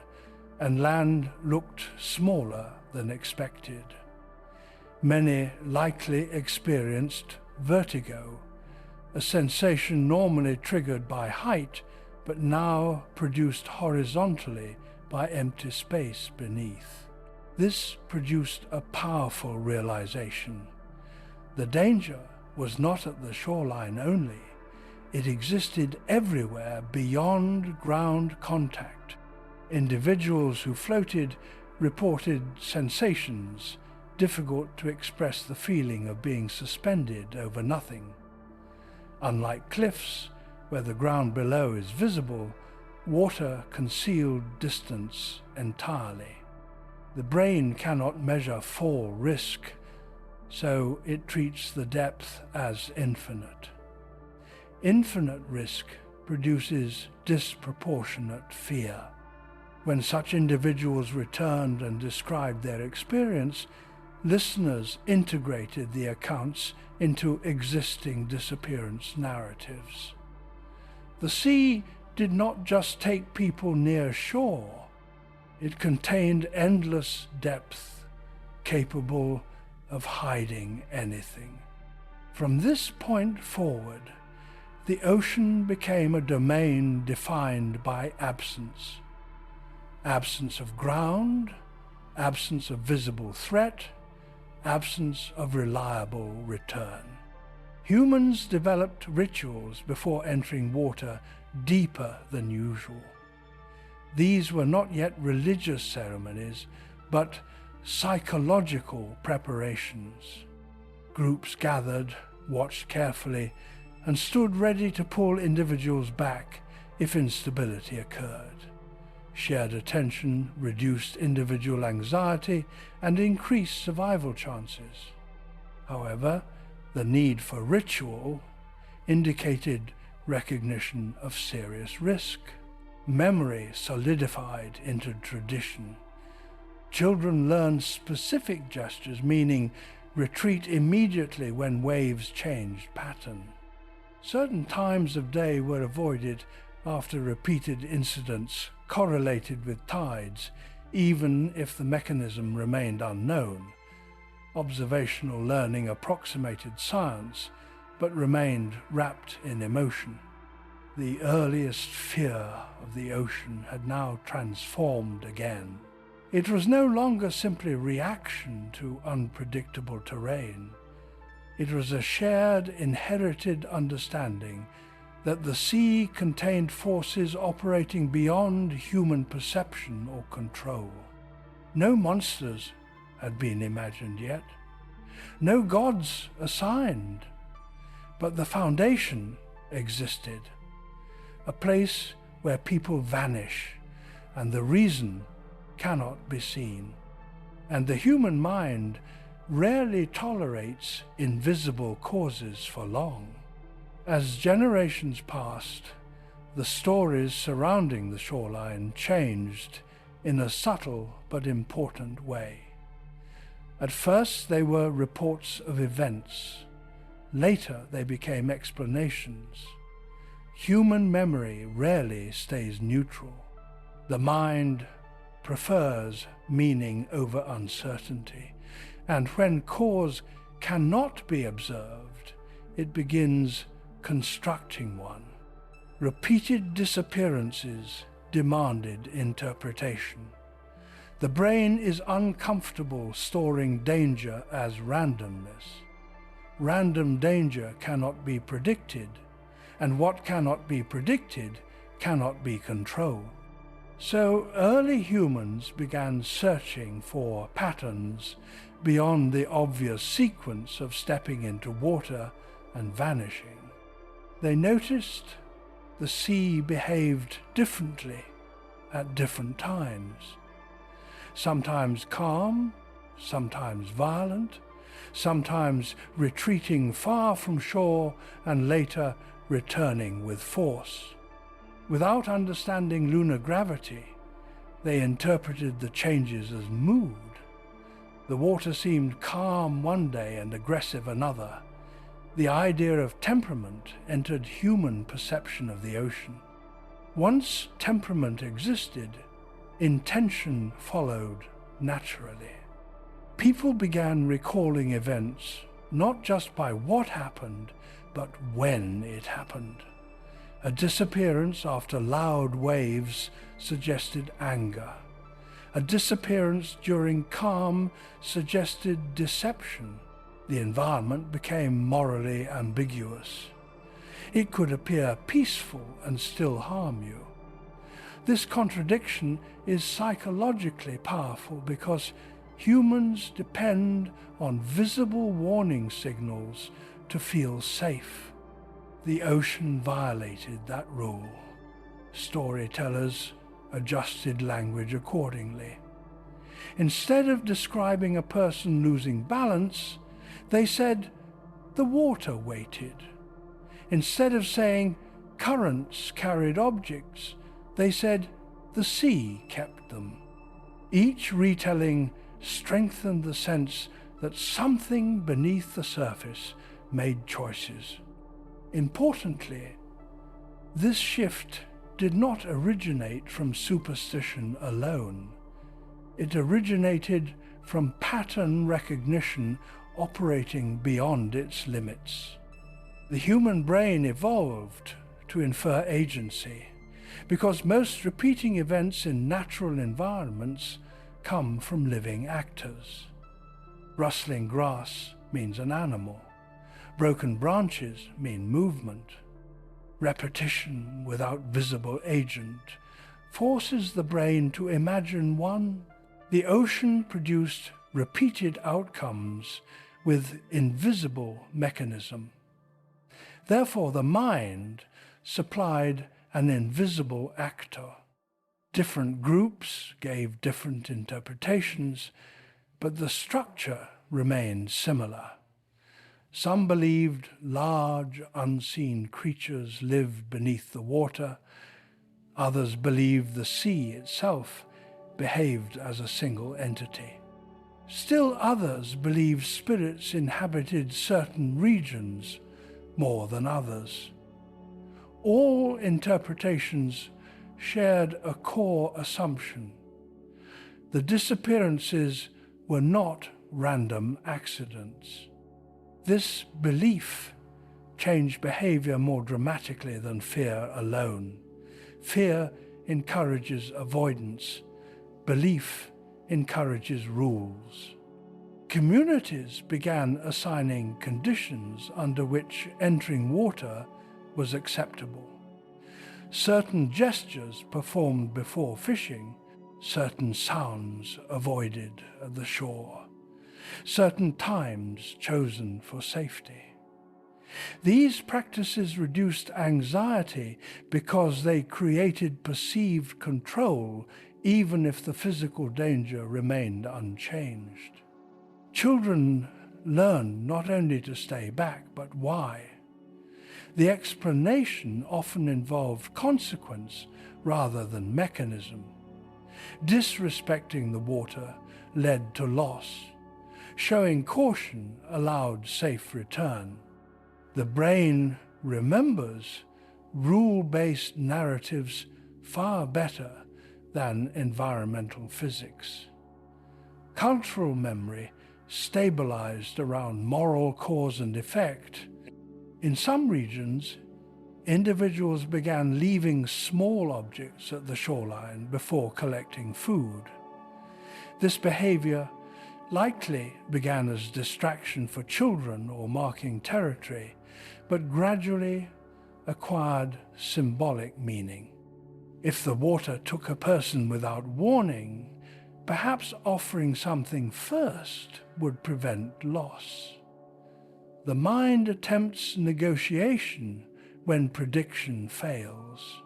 and land looked smaller than expected. Many likely experienced vertigo, a sensation normally triggered by height, but now produced horizontally by empty space beneath. This produced a powerful realization. The danger was not at the shoreline only. It existed everywhere beyond ground contact. Individuals who floated reported sensations difficult to express the feeling of being suspended over nothing. Unlike cliffs, where the ground below is visible, water concealed distance entirely. The brain cannot measure fall risk, so it treats the depth as infinite. Infinite risk produces disproportionate fear. When such individuals returned and described their experience, listeners integrated the accounts into existing disappearance narratives. The sea did not just take people near shore. It contained endless depth, capable of hiding anything. From this point forward, the ocean became a domain defined by absence. Absence of ground, absence of visible threat, absence of reliable return. Humans developed rituals before entering water deeper than usual. These were not yet religious ceremonies, but psychological preparations. Groups gathered, watched carefully, and stood ready to pull individuals back if instability occurred. Shared attention reduced individual anxiety and increased survival chances. However, the need for ritual indicated recognition of serious risk. Memory solidified into tradition. Children learned specific gestures, meaning retreat immediately when waves changed pattern. Certain times of day were avoided after repeated incidents correlated with tides, even if the mechanism remained unknown. Observational learning approximated science, but remained wrapped in emotion. The earliest fear of the ocean had now transformed again. It was no longer simply reaction to unpredictable terrain. It was a shared, inherited understanding that the sea contained forces operating beyond human perception or control. No monsters had been imagined yet, no gods assigned, but the foundation existed, a place where people vanish and the reason cannot be seen. And the human mind rarely tolerates invisible causes for long. As generations passed, the stories surrounding the shoreline changed in a subtle but important way. At first they were reports of events. Later they became explanations. Human memory rarely stays neutral. The mind prefers meaning over uncertainty, and when cause cannot be observed, it begins constructing one. Repeated disappearances demanded interpretation. The brain is uncomfortable storing danger as randomness. Random danger cannot be predicted, and what cannot be predicted cannot be controlled. So early humans began searching for patterns beyond the obvious sequence of stepping into water and vanishing. They noticed the sea behaved differently at different times. Sometimes calm, sometimes violent, sometimes retreating far from shore and later returning with force. Without understanding lunar gravity, they interpreted the changes as mood. The water seemed calm one day and aggressive another. The idea of temperament entered human perception of the ocean. Once temperament existed, intention followed naturally. People began recalling events not just by what happened, but when it happened. A disappearance after loud waves suggested anger. A disappearance during calm suggested deception. The environment became morally ambiguous. It could appear peaceful and still harm you. This contradiction is psychologically powerful because humans depend on visible warning signals to feel safe. The ocean violated that rule. Storytellers adjusted language accordingly. Instead of describing a person losing balance, they said, "The water waited." Instead of saying, "Currents carried objects," they said, "The sea kept them." Each retelling strengthened the sense that something beneath the surface made choices. Importantly, this shift did not originate from superstition alone. It originated from pattern recognition operating beyond its limits. The human brain evolved to infer agency because most repeating events in natural environments come from living actors. Rustling grass means an animal. Broken branches mean movement. Repetition without visible agent forces the brain to imagine one. The ocean produced repeated outcomes with invisible mechanism. Therefore, the mind supplied an invisible actor. Different groups gave different interpretations, but the structure remained similar. Some believed large, unseen creatures lived beneath the water. Others believed the sea itself behaved as a single entity. Still others believed spirits inhabited certain regions more than others. All interpretations shared a core assumption. The disappearances were not random accidents. This belief changed behavior more dramatically than fear alone. Fear encourages avoidance. Belief encourages rules. Communities began assigning conditions under which entering water was acceptable. Certain gestures performed before fishing, certain sounds avoided at the shore, certain times chosen for safety. These practices reduced anxiety because they created perceived control even if the physical danger remained unchanged. Children learned not only to stay back, but why. The explanation often involved consequence rather than mechanism. Disrespecting the water led to loss. Showing caution allowed safe return. The brain remembers rule-based narratives far better than environmental physics. Cultural memory stabilized around moral cause and effect. In some regions, individuals began leaving small objects at the shoreline before collecting food. This behavior likely began as distraction for children or marking territory, but gradually acquired symbolic meaning. If the water took a person without warning, perhaps offering something first would prevent loss. The mind attempts negotiation when prediction fails.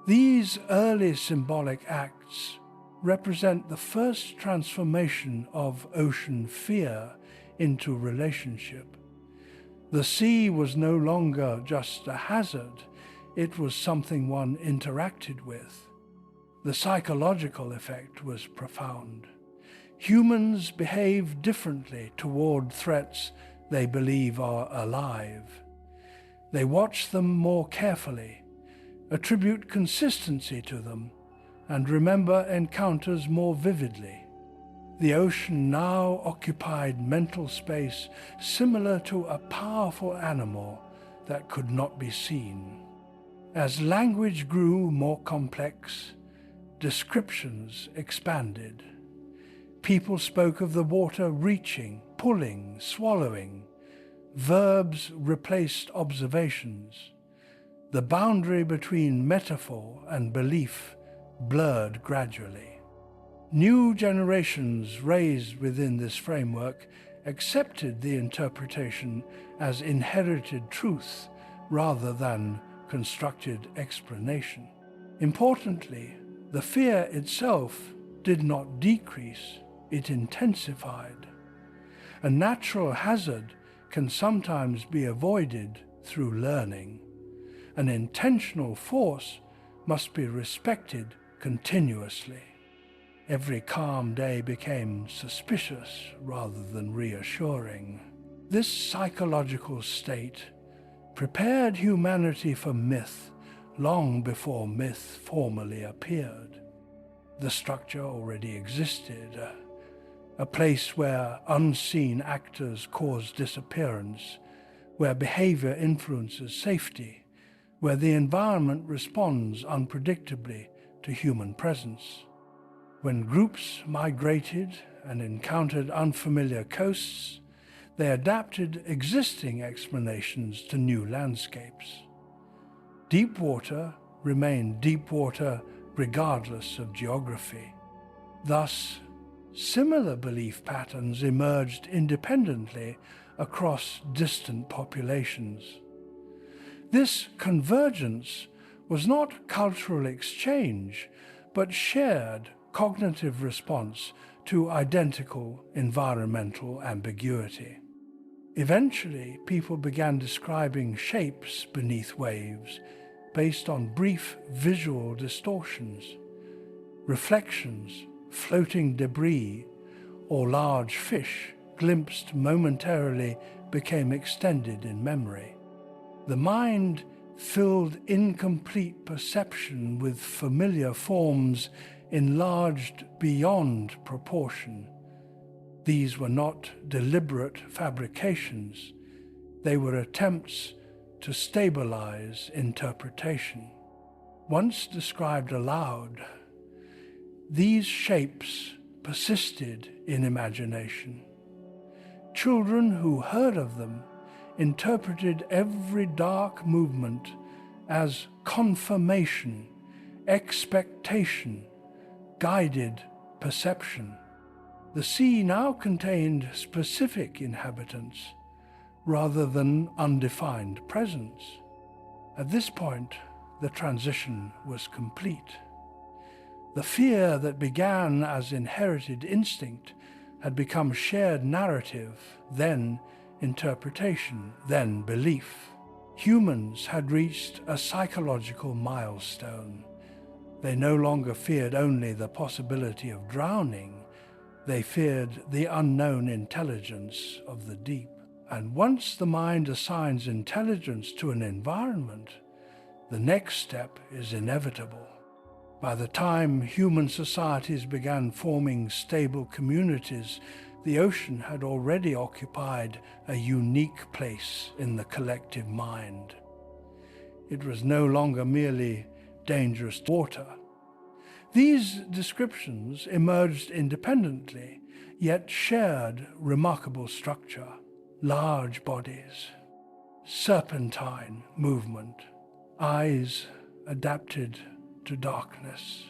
These early symbolic acts represent the first transformation of ocean fear into relationship. The sea was no longer just a hazard, it was something one interacted with. The psychological effect was profound. Humans behave differently toward threats they believe are alive. They watch them more carefully, attribute consistency to them, and remember encounters more vividly. The ocean now occupied mental space similar to a powerful animal that could not be seen. As language grew more complex, descriptions expanded. People spoke of the water reaching, pulling, swallowing. Verbs replaced observations. The boundary between metaphor and belief blurred gradually. New generations raised within this framework accepted the interpretation as inherited truth rather than constructed explanation. Importantly, the fear itself did not decrease, it intensified. A natural hazard can sometimes be avoided through learning. An intentional force must be respected continuously. Every calm day became suspicious rather than reassuring. This psychological state prepared humanity for myth long before myth formally appeared. The structure already existed, a place where unseen actors cause disappearance, where behavior influences safety, where the environment responds unpredictably to human presence. When groups migrated and encountered unfamiliar coasts, they adapted existing explanations to new landscapes. Deep water remained deep water regardless of geography. Thus, similar belief patterns emerged independently across distant populations. This convergence was not cultural exchange, but shared cognitive response to identical environmental ambiguity. Eventually, people began describing shapes beneath waves based on brief visual distortions, reflections, floating debris, or large fish glimpsed momentarily became extended in memory. The mind filled incomplete perception with familiar forms enlarged beyond proportion. These were not deliberate fabrications. They were attempts to stabilize interpretation. Once described aloud, these shapes persisted in imagination. Children who heard of them interpreted every dark movement as confirmation, expectation, guided perception. The sea now contained specific inhabitants rather than undefined presence. At this point, the transition was complete. The fear that began as inherited instinct had become shared narrative, then interpretation, then belief. Humans had reached a psychological milestone. They no longer feared only the possibility of drowning, they feared the unknown intelligence of the deep. And once the mind assigns intelligence to an environment, the next step is inevitable. By the time human societies began forming stable communities, the ocean had already occupied a unique place in the collective mind. It was no longer merely dangerous water. These descriptions emerged independently, yet shared remarkable structure. Large bodies, serpentine movement, eyes adapted to darkness,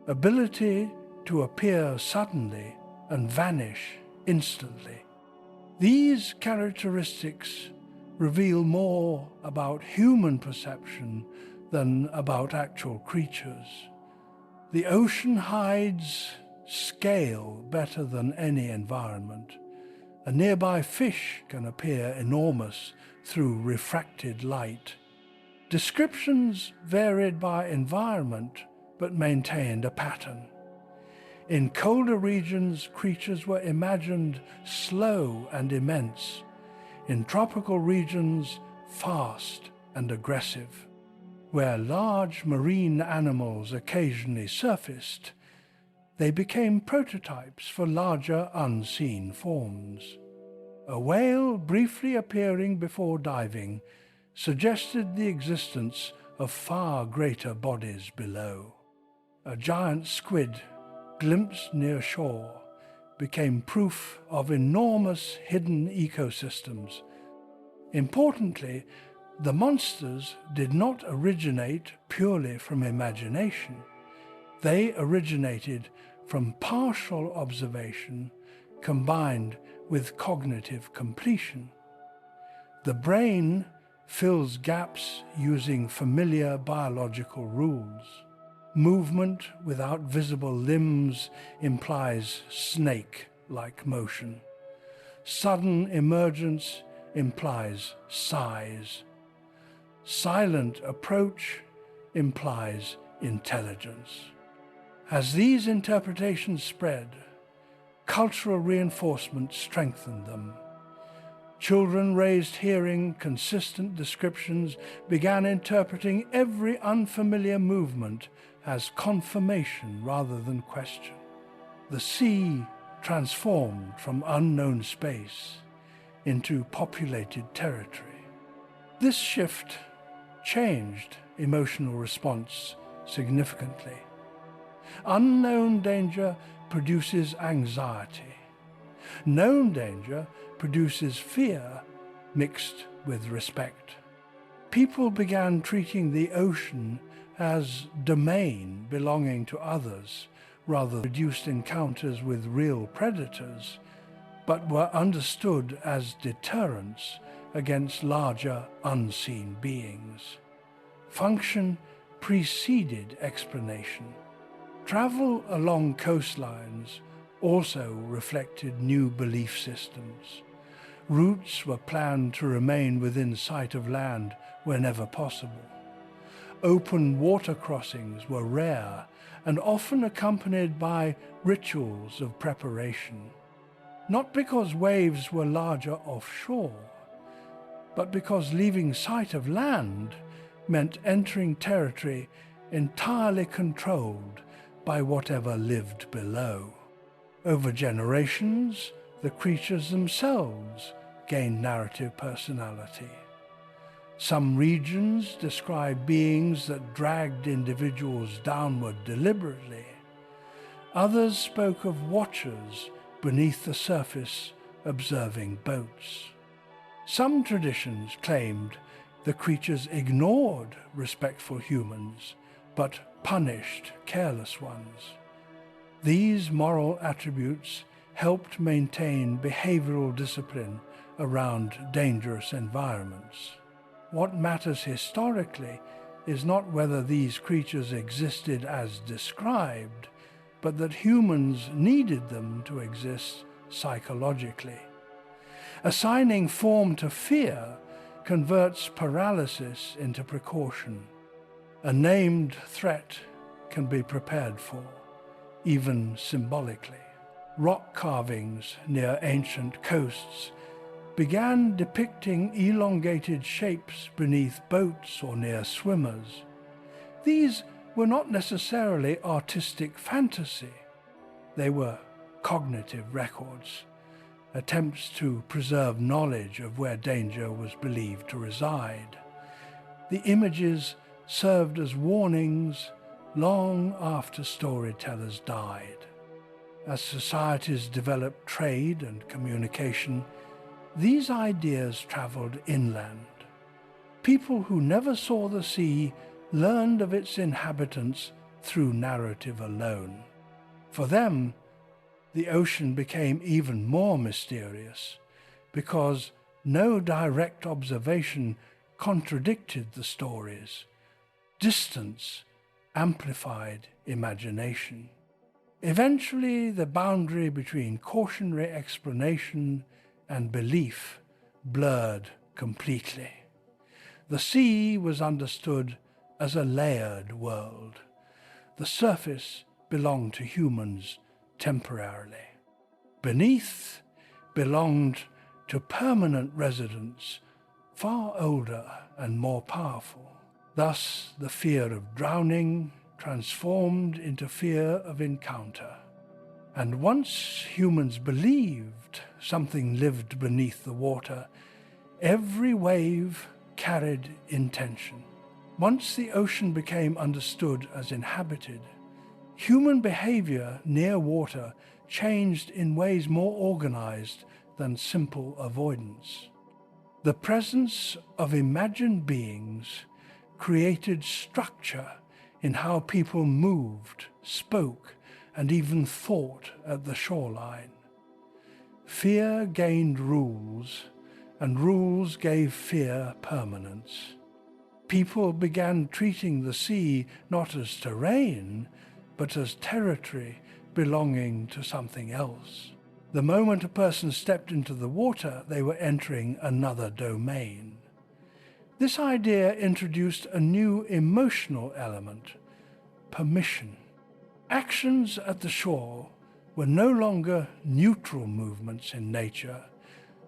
ability to appear suddenly and vanish instantly. These characteristics reveal more about human perception than about actual creatures. The ocean hides scale better than any environment. A nearby fish can appear enormous through refracted light. Descriptions varied by environment but maintained a pattern. In colder regions, creatures were imagined slow and immense. In tropical regions, fast and aggressive. Where large marine animals occasionally surfaced, they became prototypes for larger unseen forms. A whale briefly appearing before diving suggested the existence of far greater bodies below. A giant squid glimpsed near shore became proof of enormous hidden ecosystems. Importantly, the monsters did not originate purely from imagination. They originated from partial observation combined with cognitive completion. The brain fills gaps using familiar biological rules. Movement without visible limbs implies snake-like motion. Sudden emergence implies size. Silent approach implies intelligence. As these interpretations spread, cultural reinforcement strengthened them. Children raised hearing consistent descriptions began interpreting every unfamiliar movement as confirmation rather than question. The sea transformed from unknown space into populated territory. This shift changed emotional response significantly. Unknown danger produces anxiety. Known danger produces fear mixed with respect. People began treating the ocean as domain belonging to others rather than reduced encounters with real predators, but were understood as deterrents against larger unseen beings. Function preceded explanation. Travel along coastlines also reflected new belief systems. Routes were planned to remain within sight of land whenever possible. Open water crossings were rare and often accompanied by rituals of preparation. Not because waves were larger offshore, but because leaving sight of land meant entering territory entirely controlled by whatever lived below. Over generations, the creatures themselves gained narrative personality. Some regions describe beings that dragged individuals downward deliberately. Others spoke of watchers beneath the surface observing boats. Some traditions claimed the creatures ignored respectful humans, but punished careless ones. These moral attributes helped maintain behavioral discipline around dangerous environments. What matters historically is not whether these creatures existed as described, but that humans needed them to exist psychologically. Assigning form to fear converts paralysis into precaution. A named threat can be prepared for, even symbolically. Rock carvings near ancient coasts began depicting elongated shapes beneath boats or near swimmers. These were not necessarily artistic fantasy. They were cognitive records, attempts to preserve knowledge of where danger was believed to reside. The images served as warnings long after storytellers died. As societies developed trade and communication, these ideas traveled inland. People who never saw the sea learned of its inhabitants through narrative alone. For them, the ocean became even more mysterious because no direct observation contradicted the stories. Distance amplified imagination. Eventually, the boundary between cautionary explanation and belief blurred completely. The sea was understood as a layered world. The surface belonged to humans temporarily. Beneath belonged to permanent residents far older and more powerful. Thus, the fear of drowning transformed into fear of encounter. And once humans believed something lived beneath the water, every wave carried intention. Once the ocean became understood as inhabited, human behavior near water changed in ways more organized than simple avoidance. The presence of imagined beings created structure in how people moved, spoke, and even thought at the shoreline. Fear gained rules, and rules gave fear permanence. People began treating the sea not as terrain, but as territory belonging to something else. The moment a person stepped into the water, they were entering another domain. This idea introduced a new emotional element: permission. Actions at the shore were no longer neutral movements in nature,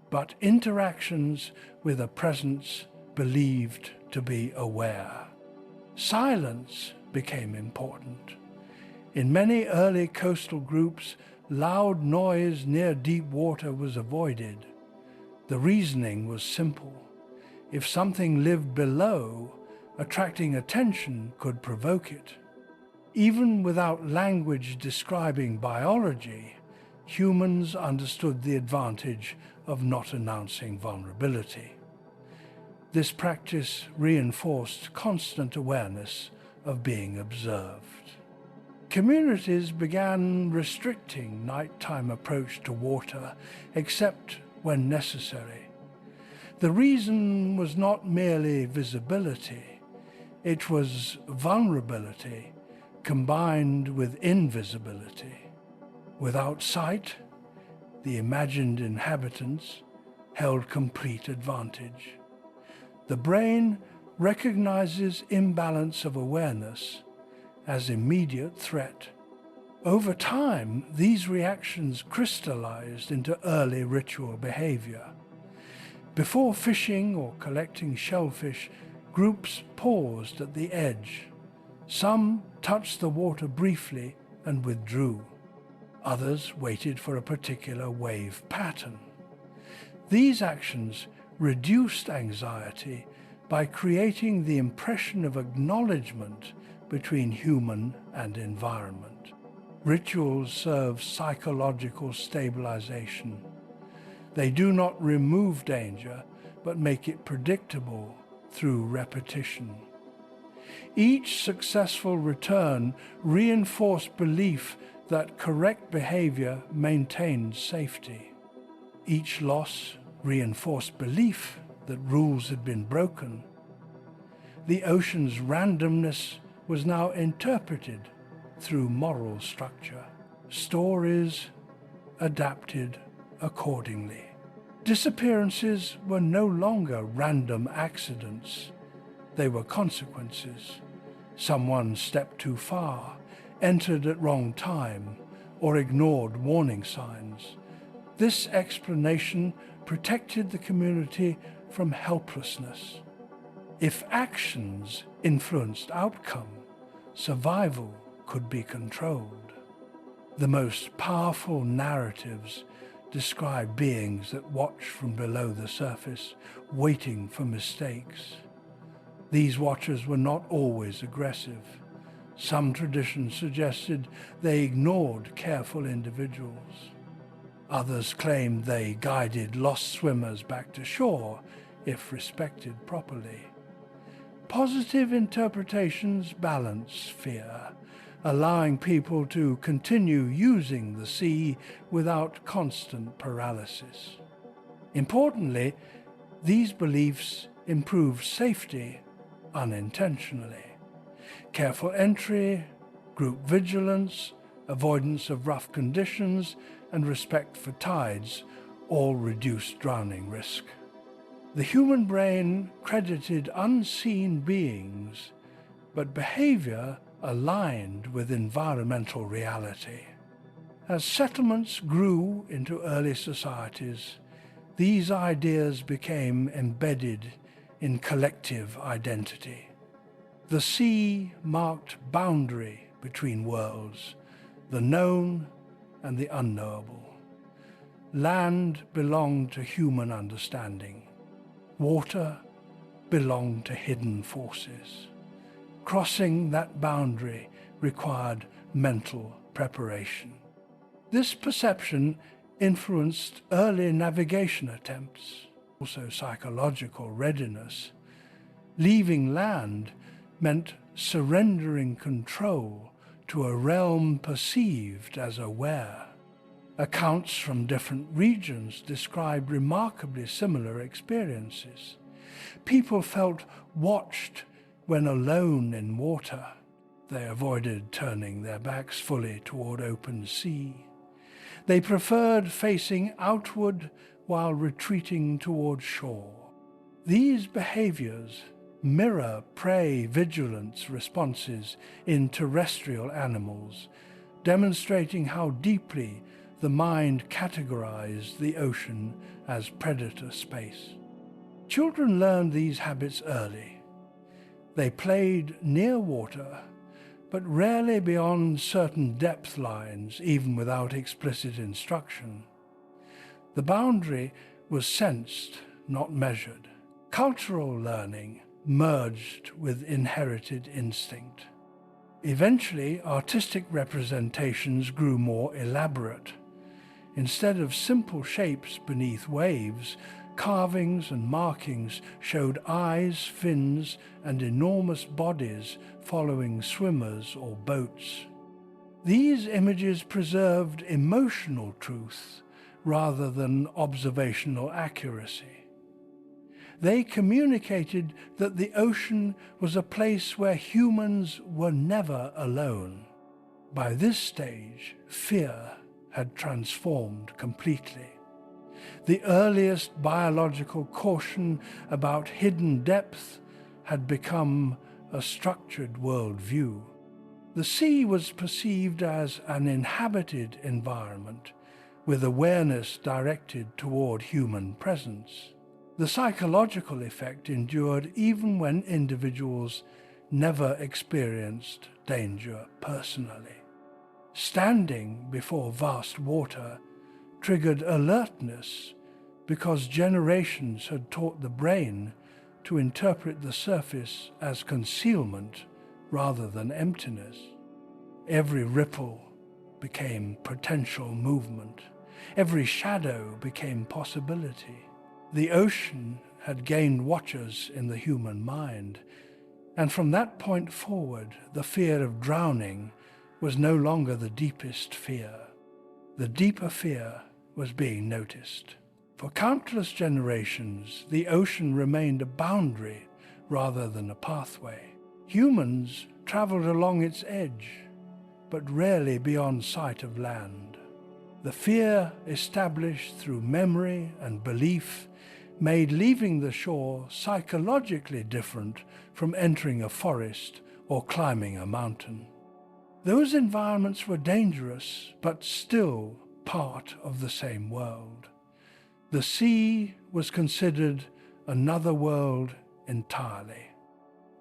but interactions with a presence believed to be aware. Silence became important. In many early coastal groups, loud noise near deep water was avoided. The reasoning was simple. If something lived below, attracting attention could provoke it. Even without language describing biology, humans understood the advantage of not announcing vulnerability. This practice reinforced constant awareness of being observed. Communities began restricting nighttime approach to water, except when necessary. The reason was not merely visibility, it was vulnerability combined with invisibility. Without sight, the imagined inhabitants held complete advantage. The brain recognizes imbalance of awareness as immediate threat. Over time, these reactions crystallized into early ritual behavior. Before fishing or collecting shellfish, groups paused at the edge. Some touched the water briefly and withdrew. Others waited for a particular wave pattern. These actions reduced anxiety by creating the impression of acknowledgement between human and environment. Rituals serve psychological stabilization. They do not remove danger, but make it predictable through repetition. Each successful return reinforced belief that correct behavior maintained safety. Each loss reinforced belief that rules had been broken. The ocean's randomness was now interpreted through moral structure. Stories adapted accordingly. Disappearances were no longer random accidents. They were consequences. Someone stepped too far, entered at wrong time, or ignored warning signs. This explanation protected the community from helplessness. If actions influenced outcome, survival could be controlled. The most powerful narratives describe beings that watch from below the surface, waiting for mistakes. These watchers were not always aggressive. Some traditions suggested they ignored careful individuals. Others claimed they guided lost swimmers back to shore if respected properly. Positive interpretations balance fear, allowing people to continue using the sea without constant paralysis. Importantly, these beliefs improve safety unintentionally. Careful entry, group vigilance, avoidance of rough conditions, and respect for tides all reduce drowning risk. The human brain credited unseen beings, but behavior aligned with environmental reality. As settlements grew into early societies, these ideas became embedded in collective identity. The sea marked boundary between worlds, the known and the unknowable. Land belonged to human understanding. Water belonged to hidden forces. Crossing that boundary required mental preparation. This perception influenced early navigation attempts, also psychological readiness. Leaving land meant surrendering control to a realm perceived as aware. Accounts from different regions describe remarkably similar experiences. People felt watched when alone in water. They avoided turning their backs fully toward open sea. They preferred facing outward while retreating toward shore. These behaviors mirror prey vigilance responses in terrestrial animals, demonstrating how deeply the mind categorized the ocean as predator space. Children learned these habits early. They played near water, but rarely beyond certain depth lines, even without explicit instruction. The boundary was sensed, not measured. Cultural learning merged with inherited instinct. Eventually, artistic representations grew more elaborate. Instead of simple shapes beneath waves, carvings and markings showed eyes, fins, and enormous bodies following swimmers or boats. These images preserved emotional truth rather than observational accuracy. They communicated that the ocean was a place where humans were never alone. By this stage, fear had transformed completely. The earliest biological caution about hidden depth had become a structured worldview. The sea was perceived as an inhabited environment, with awareness directed toward human presence. The psychological effect endured even when individuals never experienced danger personally. Standing before vast water triggered alertness because generations had taught the brain to interpret the surface as concealment rather than emptiness. Every ripple became potential movement. Every shadow became possibility. The ocean had gained watchers in the human mind, and from that point forward, the fear of drowning was no longer the deepest fear. The deeper fear was being noticed. For countless generations, the ocean remained a boundary rather than a pathway. Humans traveled along its edge, but rarely beyond sight of land. The fear established through memory and belief made leaving the shore psychologically different from entering a forest or climbing a mountain. Those environments were dangerous, but still part of the same world. The sea was considered another world entirely.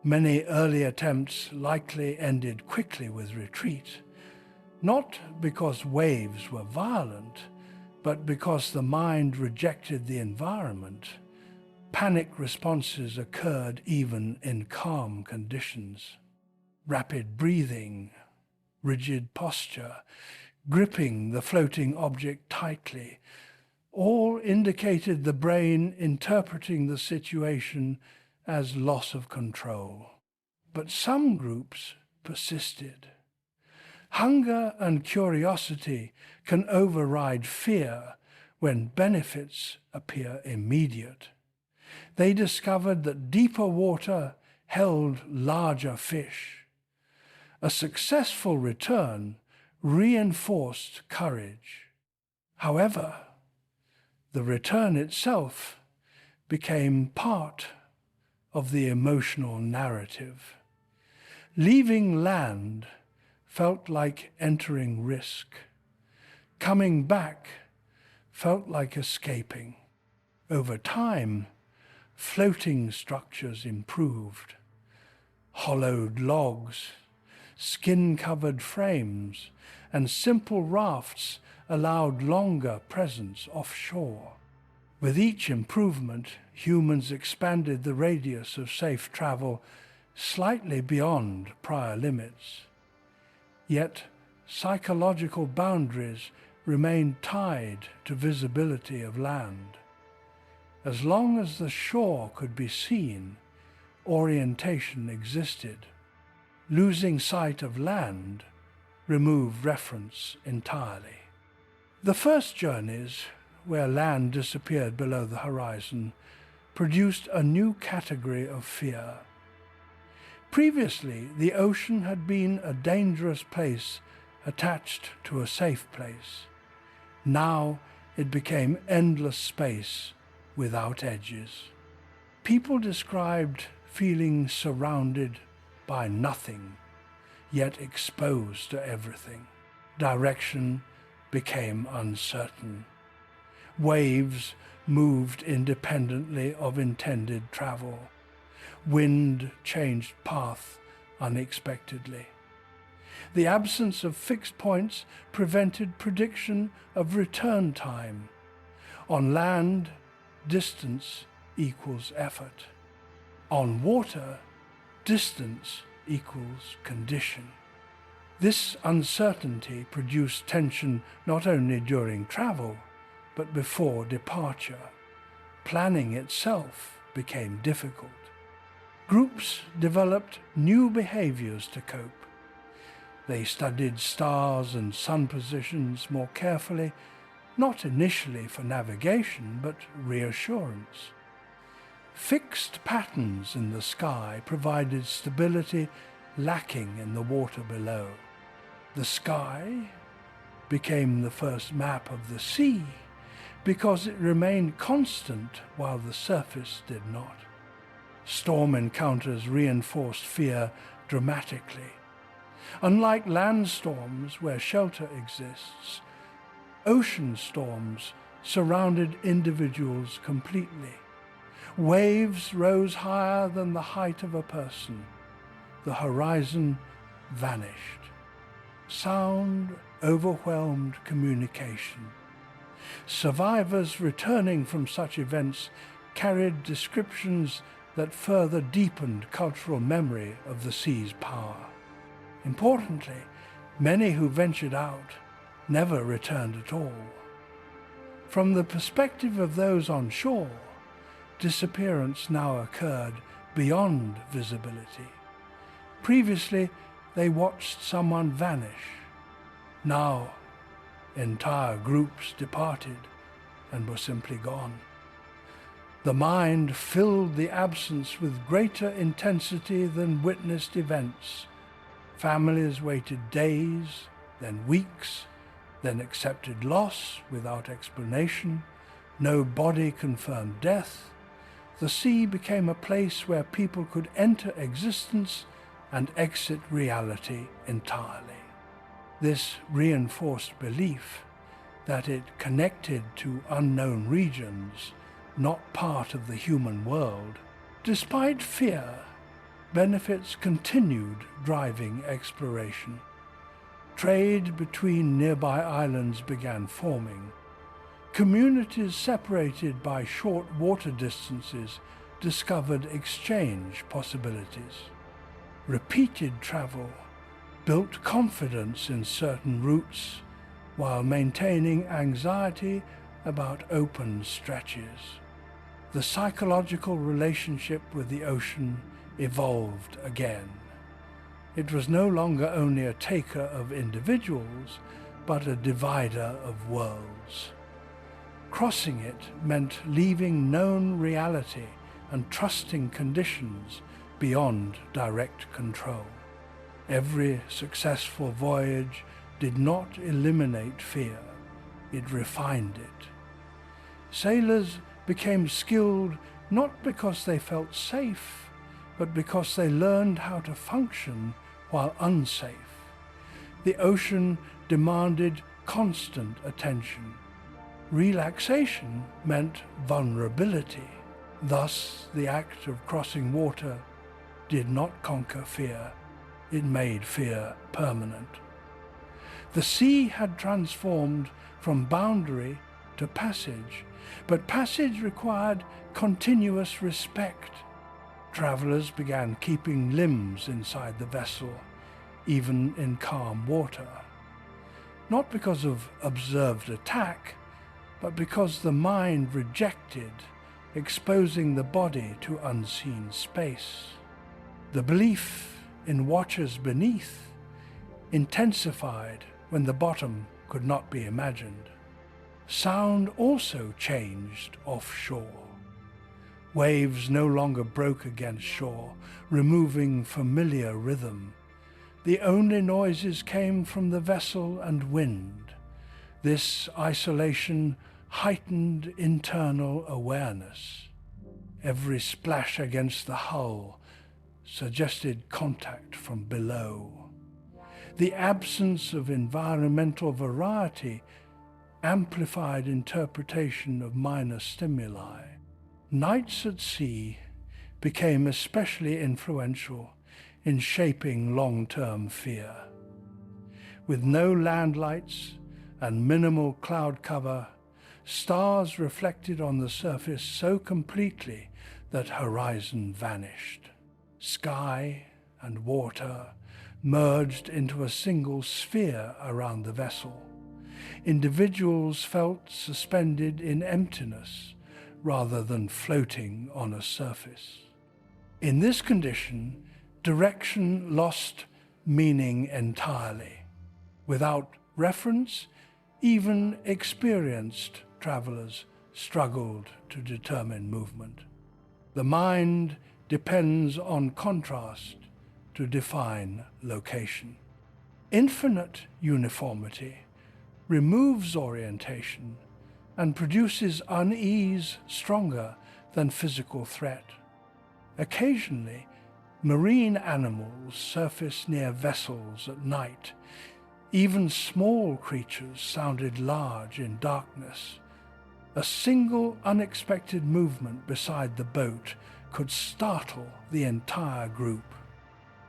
Many early attempts likely ended quickly with retreat, not because waves were violent, but because the mind rejected the environment. Panic responses occurred even in calm conditions. Rapid breathing, rigid posture, gripping the floating object tightly, all indicated the brain interpreting the situation as loss of control. But some groups persisted. Hunger and curiosity can override fear when benefits appear immediate. They discovered that deeper water held larger fish. A successful return reinforced courage. However, the return itself became part of the emotional narrative. Leaving land felt like entering risk. Coming back felt like escaping. Over time, floating structures improved. Hollowed logs, skin-covered frames, and simple rafts allowed longer presence offshore. With each improvement, humans expanded the radius of safe travel slightly beyond prior limits. Yet, psychological boundaries remained tied to visibility of land. As long as the shore could be seen, orientation existed. Losing sight of land removed reference entirely. The first journeys, where land disappeared below the horizon, produced a new category of fear. Previously, the ocean had been a dangerous place attached to a safe place. Now it became endless space without edges. People described feeling surrounded by nothing, yet exposed to everything. Direction became uncertain. Waves moved independently of intended travel. Wind changed path unexpectedly. The absence of fixed points prevented prediction of return time. On land, distance equals effort. On water, distance equals condition. This uncertainty produced tension not only during travel, but before departure. Planning itself became difficult. Groups developed new behaviors to cope. They studied stars and sun positions more carefully, not initially for navigation, but reassurance. Fixed patterns in the sky provided stability lacking in the water below. The sky became the first map of the sea because it remained constant while the surface did not. Storm encounters reinforced fear dramatically. Unlike land storms where shelter exists, ocean storms surrounded individuals completely. Waves rose higher than the height of a person. The horizon vanished. Sound overwhelmed communication. Survivors returning from such events carried descriptions that further deepened cultural memory of the sea's power. Importantly, many who ventured out never returned at all. From the perspective of those on shore, disappearance now occurred beyond visibility. Previously, they watched someone vanish. Now, entire groups departed and were simply gone. The mind filled the absence with greater intensity than witnessed events. Families waited days, then weeks, then accepted loss without explanation, no body confirmed death, the sea became a place where people could enter existence and exit reality entirely. This reinforced belief that it connected to unknown regions, not part of the human world. Despite fear, benefits continued driving exploration. Trade between nearby islands began forming. Communities separated by short water distances discovered exchange possibilities. Repeated travel built confidence in certain routes while maintaining anxiety about open stretches. The psychological relationship with the ocean evolved again. It was no longer only a taker of individuals, but a divider of worlds. Crossing it meant leaving known reality and trusting conditions beyond direct control. Every successful voyage did not eliminate fear, it refined it. Sailors became skilled not because they felt safe, but because they learned how to function while unsafe. The ocean demanded constant attention. Relaxation meant vulnerability. Thus, the act of crossing water did not conquer fear, it made fear permanent. The sea had transformed from boundary to passage, but passage required continuous respect. Travelers began keeping limbs inside the vessel, even in calm water. Not because of observed attack, but because the mind rejected exposing the body to unseen space. The belief in watchers beneath intensified when the bottom could not be imagined. Sound also changed offshore. Waves no longer broke against shore, removing familiar rhythm. The only noises came from the vessel and wind. This isolation heightened internal awareness. Every splash against the hull suggested contact from below. The absence of environmental variety amplified interpretation of minor stimuli. Nights at sea became especially influential in shaping long-term fear. With no landlights and minimal cloud cover, stars reflected on the surface so completely that horizon vanished. Sky and water merged into a single sphere around the vessel. Individuals felt suspended in emptiness rather than floating on a surface. In this condition, direction lost meaning entirely. Without reference, even experienced travelers struggled to determine movement. The mind depends on contrast to define location. Infinite uniformity removes orientation and produces unease stronger than physical threat. Occasionally, marine animals surface near vessels at night. Even small creatures sounded large in darkness. A single unexpected movement beside the boat could startle the entire group.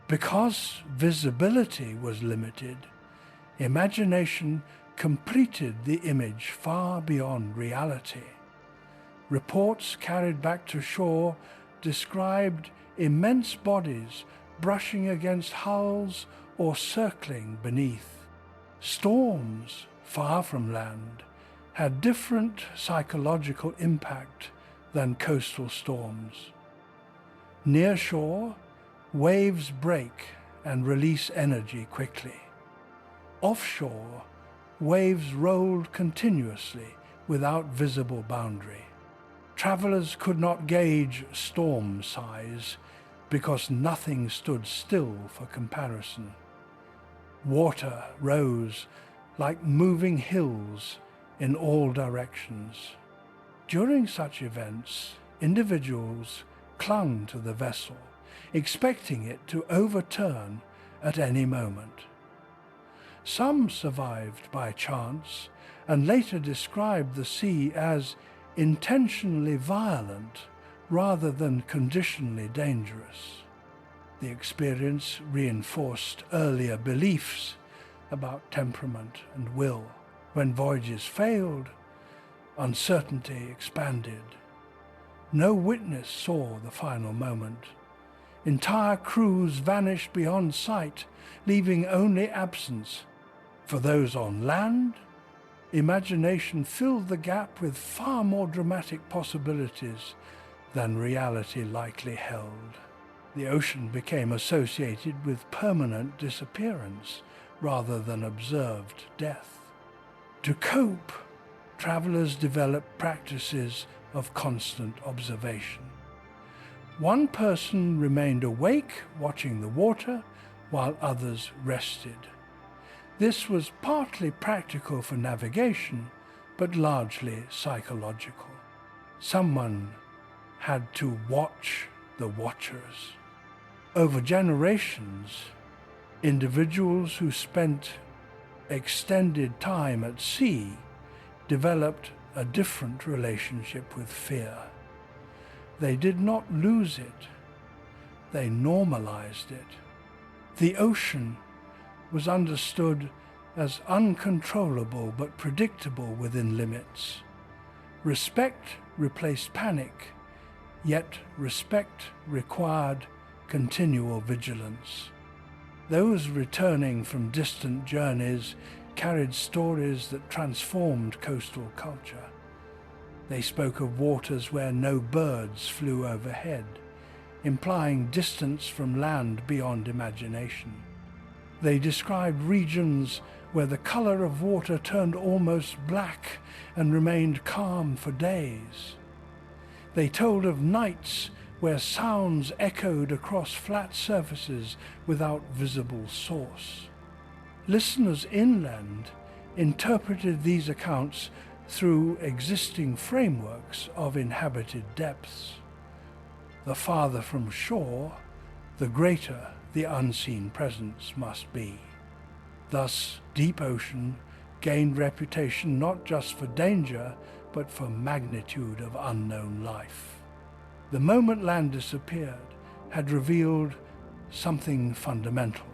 Because visibility was limited, imagination completed the image far beyond reality. Reports carried back to shore described immense bodies brushing against hulls or circling beneath. Storms, far from land, had different psychological impact than coastal storms. Near shore, waves break and release energy quickly. Offshore, waves rolled continuously without visible boundary. Travelers could not gauge storm size because nothing stood still for comparison. Water rose like moving hills in all directions. During such events, individuals clung to the vessel, expecting it to overturn at any moment. Some survived by chance and later described the sea as intentionally violent rather than conditionally dangerous. The experience reinforced earlier beliefs about temperament and will. When voyages failed, uncertainty expanded. No witness saw the final moment. Entire crews vanished beyond sight, leaving only absence. For those on land, imagination filled the gap with far more dramatic possibilities than reality likely held. The ocean became associated with permanent disappearance rather than observed death. To cope, travelers developed practices of constant observation. One person remained awake, watching the water, while others rested. This was partly practical for navigation, but largely psychological. Someone had to watch the watchers. Over generations, individuals who spent extended time at sea developed a different relationship with fear. They did not lose it, they normalized it. The ocean was understood as uncontrollable but predictable within limits. Respect replaced panic, yet respect required continual vigilance. Those returning from distant journeys carried stories that transformed coastal culture. They spoke of waters where no birds flew overhead, implying distance from land beyond imagination. They described regions where the color of water turned almost black and remained calm for days. They told of nights where sounds echoed across flat surfaces without visible source. Listeners inland interpreted these accounts through existing frameworks of inhabited depths. The farther from shore, the greater the unseen presence must be. Thus, deep ocean gained reputation not just for danger, but for magnitude of unknown life. The moment land disappeared had revealed something fundamental.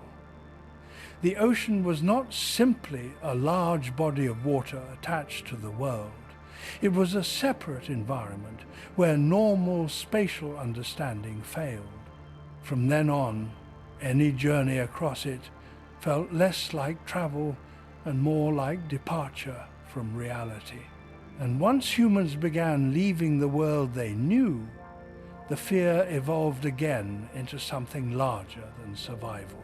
The ocean was not simply a large body of water attached to the world. It was a separate environment where normal spatial understanding failed. From then on, any journey across it felt less like travel and more like departure from reality. And once humans began leaving the world they knew, the fear evolved again into something larger than survival.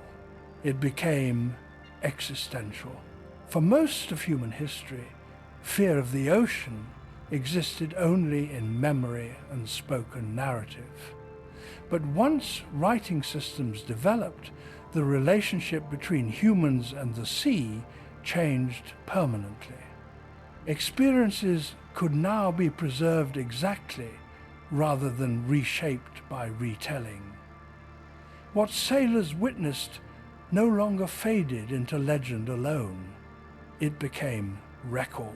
It became existential. For most of human history, fear of the ocean existed only in memory and spoken narrative. But once writing systems developed, the relationship between humans and the sea changed permanently. Experiences could now be preserved exactly rather than reshaped by retelling. What sailors witnessed no longer faded into legend alone. It became record.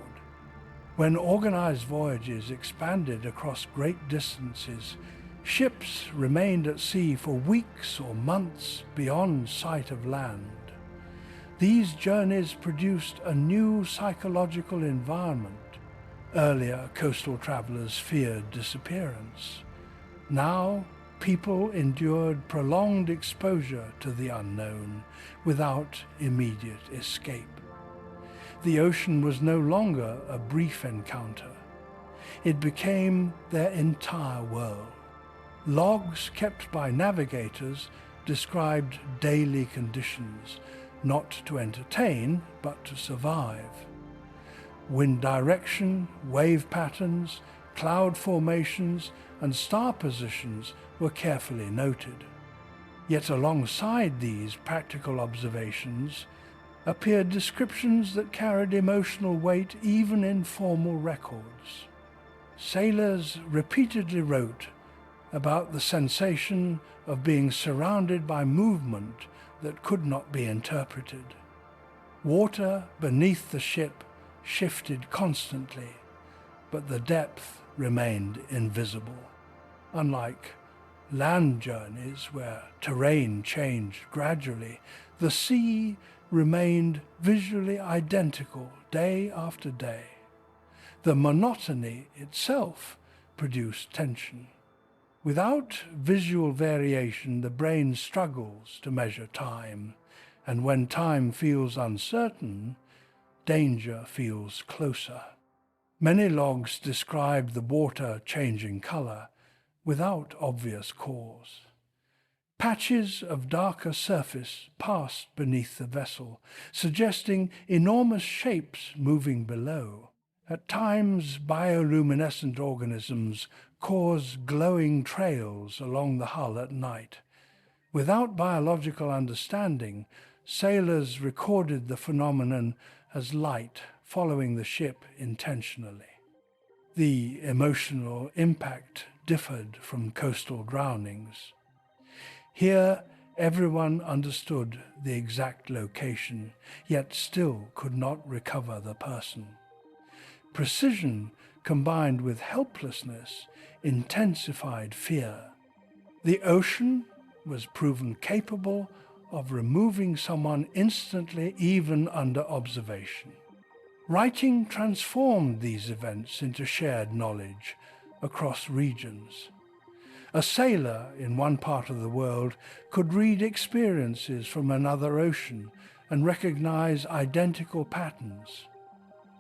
When organized voyages expanded across great distances, ships remained at sea for weeks or months beyond sight of land. These journeys produced a new psychological environment. Earlier, coastal travelers feared disappearance. Now, people endured prolonged exposure to the unknown without immediate escape. The ocean was no longer a brief encounter. It became their entire world. Logs kept by navigators described daily conditions, not to entertain, but to survive. Wind direction, wave patterns, cloud formations, and star positions were carefully noted. Yet alongside these practical observations, appeared descriptions that carried emotional weight even in formal records. Sailors repeatedly wrote about the sensation of being surrounded by movement that could not be interpreted. Water beneath the ship shifted constantly, but the depth remained invisible. Unlike land journeys where terrain changed gradually, the sea remained visually identical day after day. The monotony itself produced tension. Without visual variation, the brain struggles to measure time, and when time feels uncertain, danger feels closer. Many logs describe the water changing color without obvious cause. Patches of darker surface passed beneath the vessel, suggesting enormous shapes moving below. At times, bioluminescent organisms cause glowing trails along the hull at night. Without biological understanding, sailors recorded the phenomenon as light following the ship intentionally. The emotional impact differed from coastal drownings. Here, everyone understood the exact location, yet still could not recover the person. Precision combined with helplessness intensified fear. The ocean was proven capable of removing someone instantly, even under observation. Writing transformed these events into shared knowledge across regions. A sailor in one part of the world could read experiences from another ocean and recognize identical patterns.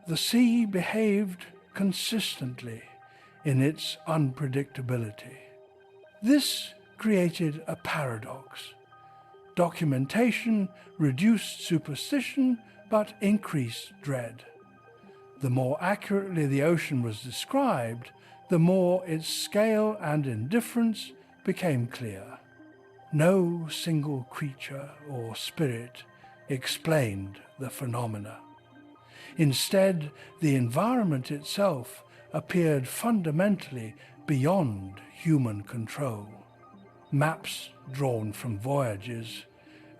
The sea behaved consistently in its unpredictability. This created a paradox. Documentation reduced superstition but increased dread. The more accurately the ocean was described, the more its scale and indifference became clear. No single creature or spirit explained the phenomena. Instead, the environment itself appeared fundamentally beyond human control. Maps drawn from voyages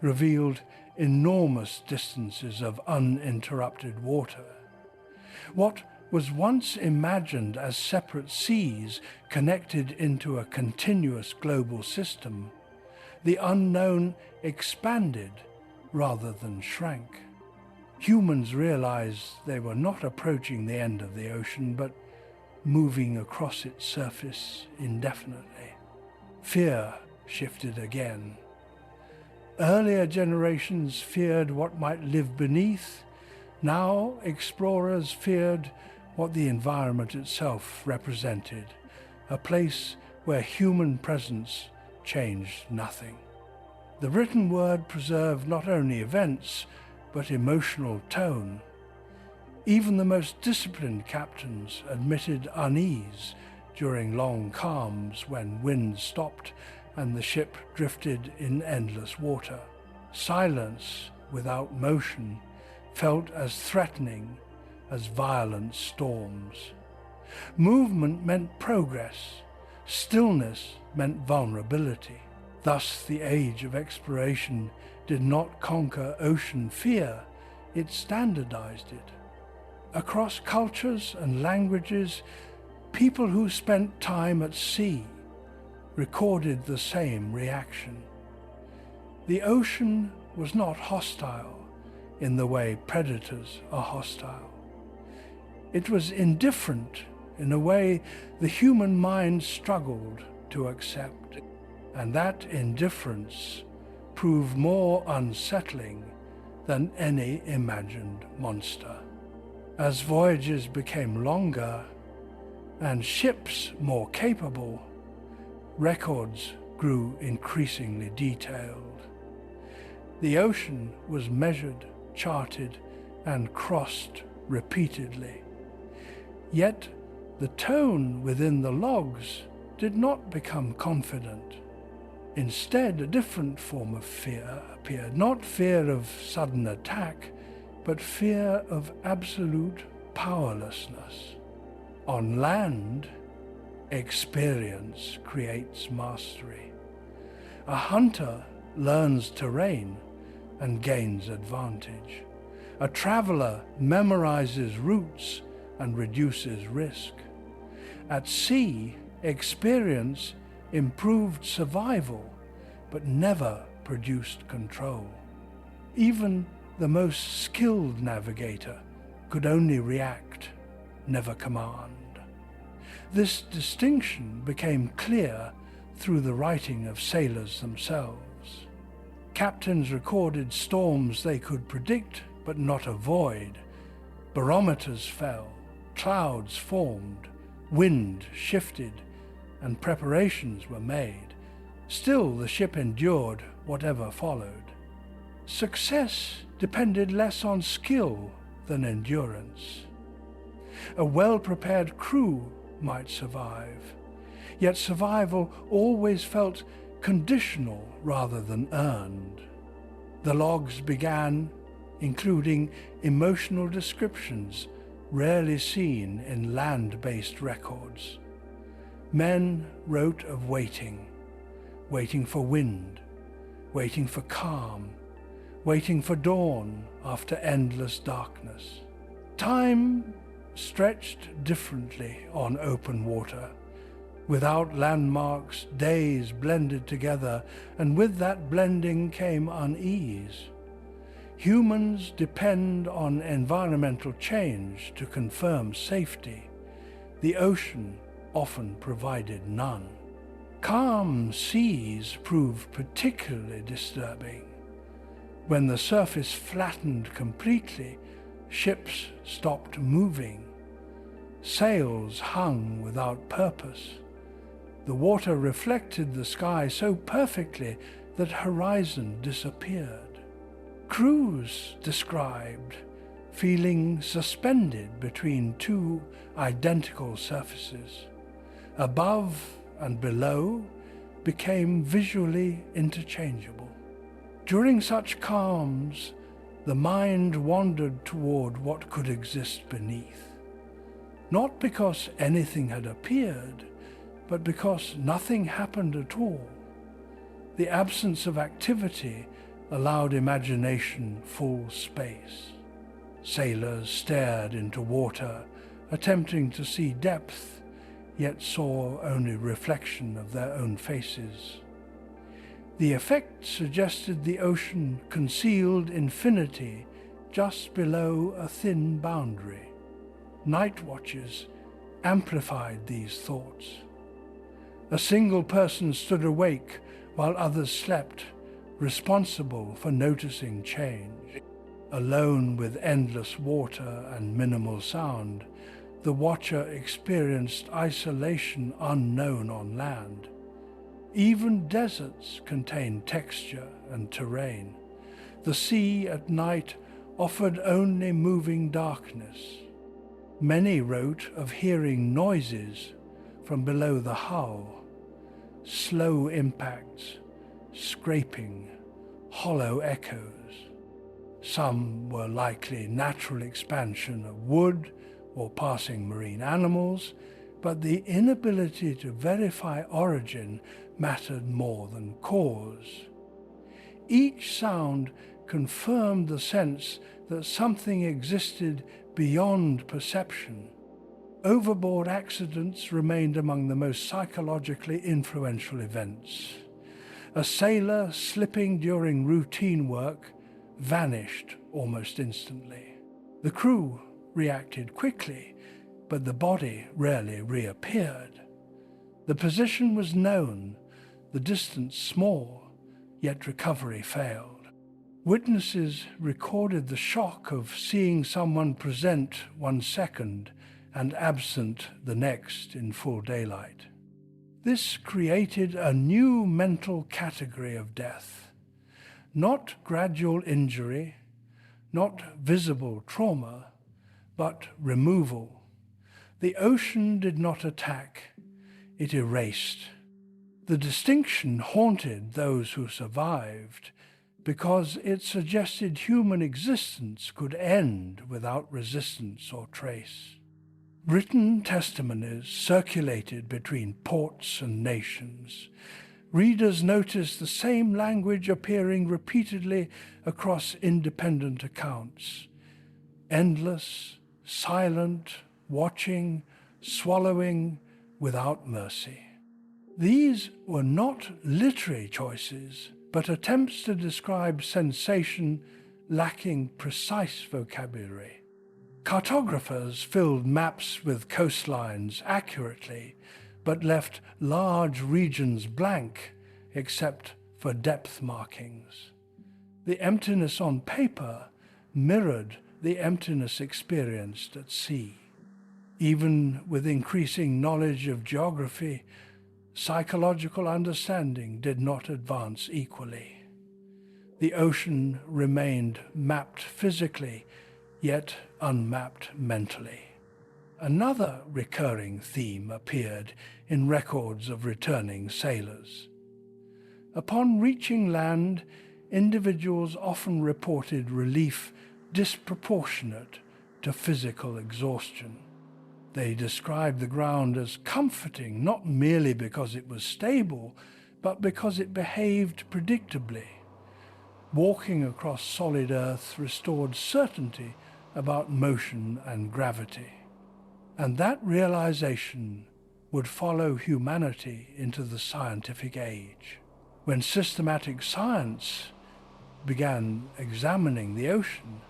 revealed enormous distances of uninterrupted water. What was once imagined as separate seas connected into a continuous global system, the unknown expanded rather than shrank. Humans realized they were not approaching the end of the ocean, but moving across its surface indefinitely. Fear shifted again. Earlier generations feared what might live beneath. Now explorers feared what the environment itself represented, a place where human presence changed nothing. The written word preserved not only events, but emotional tone. Even the most disciplined captains admitted unease during long calms when wind stopped and the ship drifted in endless water. Silence without motion felt as threatening as violent storms. Movement meant progress. Stillness meant vulnerability. Thus, the age of exploration did not conquer ocean fear, it standardized it. Across cultures and languages, people who spent time at sea recorded the same reaction. The ocean was not hostile in the way predators are hostile. It was indifferent in a way the human mind struggled to accept, and that indifference proved more unsettling than any imagined monster. As voyages became longer and ships more capable, records grew increasingly detailed. The ocean was measured, charted, and crossed repeatedly. Yet the tone within the logs did not become confident. Instead, a different form of fear appeared, not fear of sudden attack, but fear of absolute powerlessness. On land, experience creates mastery. A hunter learns terrain and gains advantage. A traveler memorizes routes and reduces risk. At sea, experience improved survival, but never produced control. Even the most skilled navigator could only react, never command. This distinction became clear through the writing of sailors themselves. Captains recorded storms they could predict but not avoid. Barometers fell, clouds formed, wind shifted, and preparations were made. Still, the ship endured whatever followed. Success depended less on skill than endurance. A well-prepared crew might survive, yet survival always felt conditional rather than earned. The logs began including emotional descriptions rarely seen in land-based records. Men wrote of waiting, waiting for wind, waiting for calm, waiting for dawn after endless darkness. Time stretched differently on open water. Without landmarks, days blended together, and with that blending came unease. Humans depend on environmental change to confirm safety. The ocean often provided none. Calm seas proved particularly disturbing. When the surface flattened completely, ships stopped moving. Sails hung without purpose. The water reflected the sky so perfectly that horizon disappeared. Crews described feeling suspended between two identical surfaces. Above and below became visually interchangeable. During such calms, the mind wandered toward what could exist beneath. Not because anything had appeared, but because nothing happened at all. The absence of activity allowed imagination full space. Sailors stared into water, attempting to see depth, yet saw only reflection of their own faces. The effect suggested the ocean concealed infinity just below a thin boundary. Night watches amplified these thoughts. A single person stood awake while others slept, responsible for noticing change. Alone with endless water and minimal sound, the watcher experienced isolation unknown on land. Even deserts contained texture and terrain. The sea at night offered only moving darkness. Many wrote of hearing noises from below the hull, slow impacts, scraping, hollow echoes. Some were likely natural expansion of wood or passing marine animals, but the inability to verify origin mattered more than cause. Each sound confirmed the sense that something existed beyond perception. Overboard accidents remained among the most psychologically influential events. A sailor slipping during routine work vanished almost instantly. The crew reacted quickly, but the body rarely reappeared. The position was known, the distance small, yet recovery failed. Witnesses recorded the shock of seeing someone present 1 second and absent the next in full daylight. This created a new mental category of death. Not gradual injury, not visible trauma, but removal. The ocean did not attack, it erased. The distinction haunted those who survived because it suggested human existence could end without resistance or trace. Written testimonies circulated between ports and nations. Readers noticed the same language appearing repeatedly across independent accounts. Endless, silent, watching, swallowing, without mercy. These were not literary choices, but attempts to describe sensation lacking precise vocabulary. Cartographers filled maps with coastlines accurately, but left large regions blank except for depth markings. The emptiness on paper mirrored the emptiness experienced at sea. Even with increasing knowledge of geography, psychological understanding did not advance equally. The ocean remained mapped physically, yet unmapped mentally. Another recurring theme appeared in records of returning sailors. Upon reaching land, individuals often reported relief disproportionate to physical exhaustion. They described the ground as comforting, not merely because it was stable, but because it behaved predictably. Walking across solid earth restored certainty about motion and gravity. And that realization would follow humanity into the scientific age. When systematic science began examining the ocean,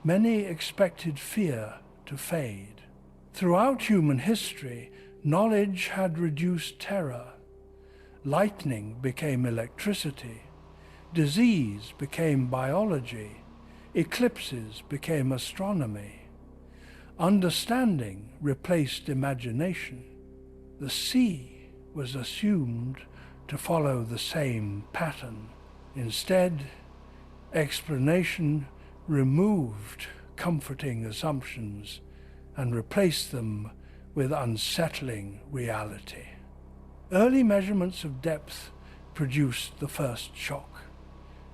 many expected fear to fade. Throughout human history, knowledge had reduced terror. Lightning became electricity. Disease became biology. Eclipses became astronomy. Understanding replaced imagination. The sea was assumed to follow the same pattern. Instead, explanation removed comforting assumptions and replaced them with unsettling reality. Early measurements of depth produced the first shock.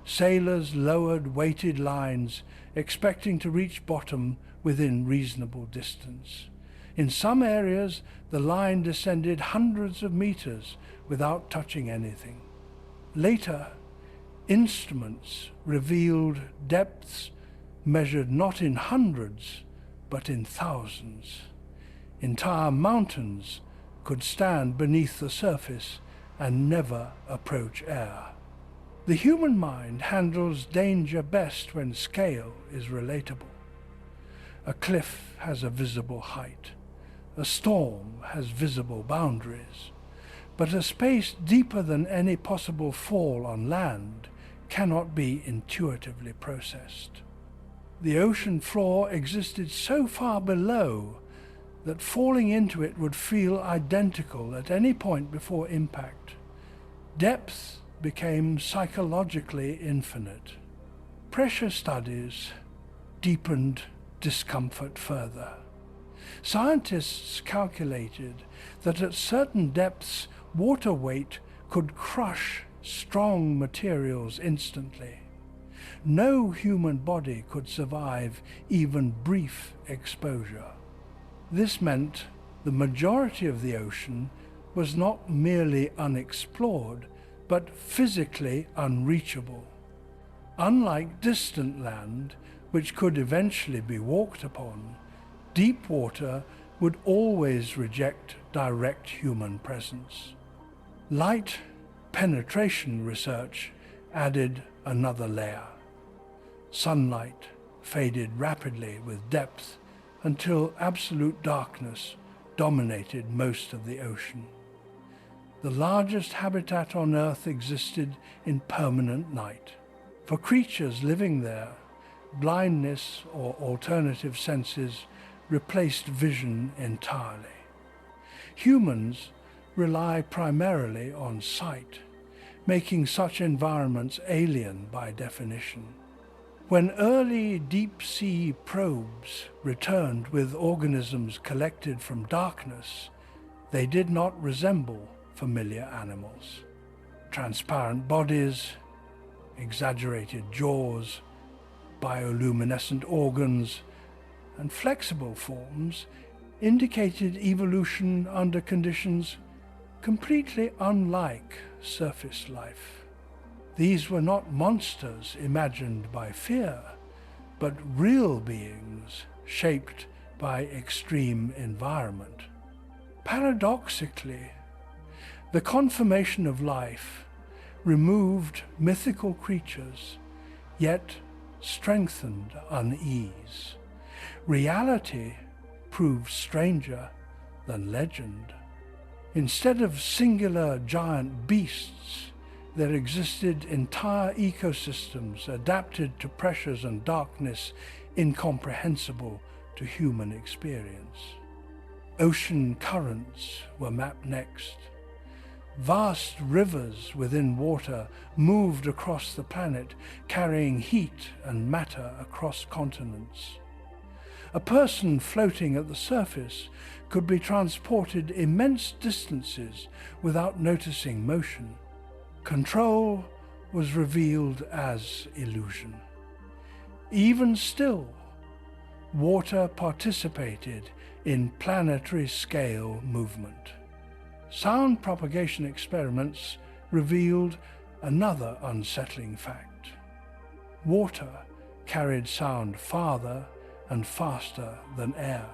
Sailors lowered weighted lines, expecting to reach bottom within reasonable distance. In some areas, the line descended hundreds of meters without touching anything. Later, instruments revealed depths measured not in hundreds, but in thousands. Entire mountains could stand beneath the surface and never approach air. The human mind handles danger best when scale is relatable. A cliff has a visible height. A storm has visible boundaries. But a space deeper than any possible fall on land cannot be intuitively processed. The ocean floor existed so far below that falling into it would feel identical at any point before impact. Depth became psychologically infinite. Pressure studies deepened discomfort further. Scientists calculated that at certain depths, water weight could crush strong materials instantly. No human body could survive even brief exposure. This meant the majority of the ocean was not merely unexplored, but physically unreachable. Unlike distant land, which could eventually be walked upon, deep water would always reject direct human presence. Light penetration research added another layer. Sunlight faded rapidly with depth until absolute darkness dominated most of the ocean. The largest habitat on Earth existed in permanent night. For creatures living there, blindness or alternative senses replaced vision entirely. Humans rely primarily on sight, making such environments alien by definition. When early deep-sea probes returned with organisms collected from darkness, they did not resemble familiar animals. Transparent bodies, exaggerated jaws, bioluminescent organs, and flexible forms indicated evolution under conditions completely unlike surface life. These were not monsters imagined by fear, but real beings shaped by extreme environment. Paradoxically, the conformation of life removed mythical creatures, yet strengthened unease. Reality proved stranger than legend. Instead of singular giant beasts, there existed entire ecosystems adapted to pressures and darkness incomprehensible to human experience. Ocean currents were mapped next. Vast rivers within water moved across the planet, carrying heat and matter across continents. A person floating at the surface could be transported immense distances without noticing motion. Control was revealed as illusion. Even still, water participated in planetary scale movement. Sound propagation experiments revealed another unsettling fact. Water carried sound farther and faster than air.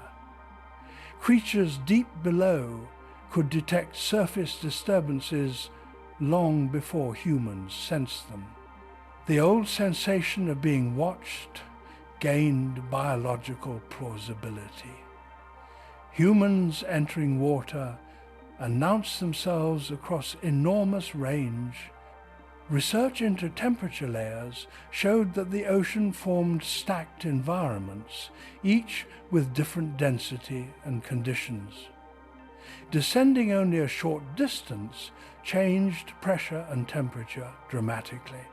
Creatures deep below could detect surface disturbances long before humans sensed them. The old sensation of being watched gained biological plausibility. Humans entering water announced themselves across enormous range. Research into temperature layers showed that the ocean formed stacked environments, each with different density and conditions. Descending only a short distance changed pressure and temperature dramatically.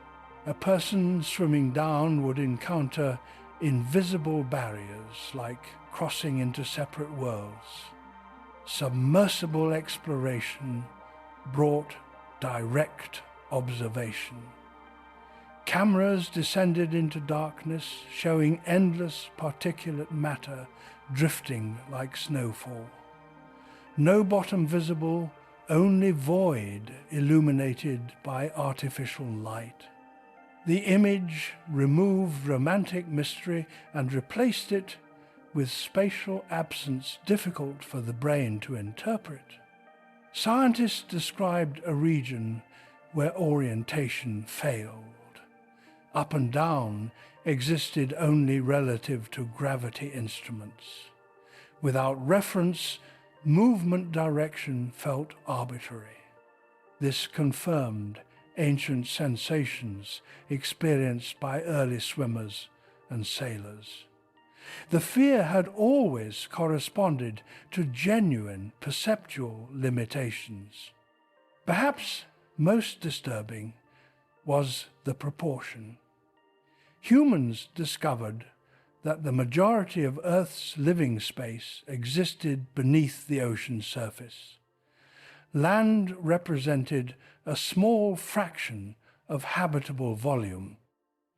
A person swimming down would encounter invisible barriers, like crossing into separate worlds. Submersible exploration brought direct observation. Cameras descended into darkness, showing endless particulate matter drifting like snowfall. No bottom visible, only void illuminated by artificial light. The image removed romantic mystery and replaced it with spatial absence difficult for the brain to interpret. Scientists described a region where orientation failed. Up and down existed only relative to gravity instruments. Without reference, movement direction felt arbitrary. This confirmed ancient sensations experienced by early swimmers and sailors. The fear had always corresponded to genuine perceptual limitations. Perhaps most disturbing was the proportion. Humans discovered that the majority of Earth's living space existed beneath the ocean surface. Land represented a small fraction of habitable volume.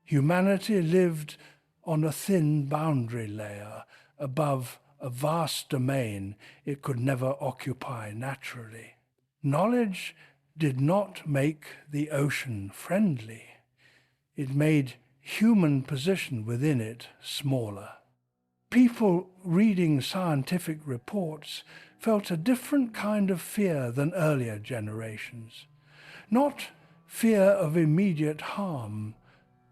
Humanity lived on a thin boundary layer above a vast domain it could never occupy naturally. Knowledge did not make the ocean friendly. It made human position within it smaller. People reading scientific reports felt a different kind of fear than earlier generations. Not fear of immediate harm,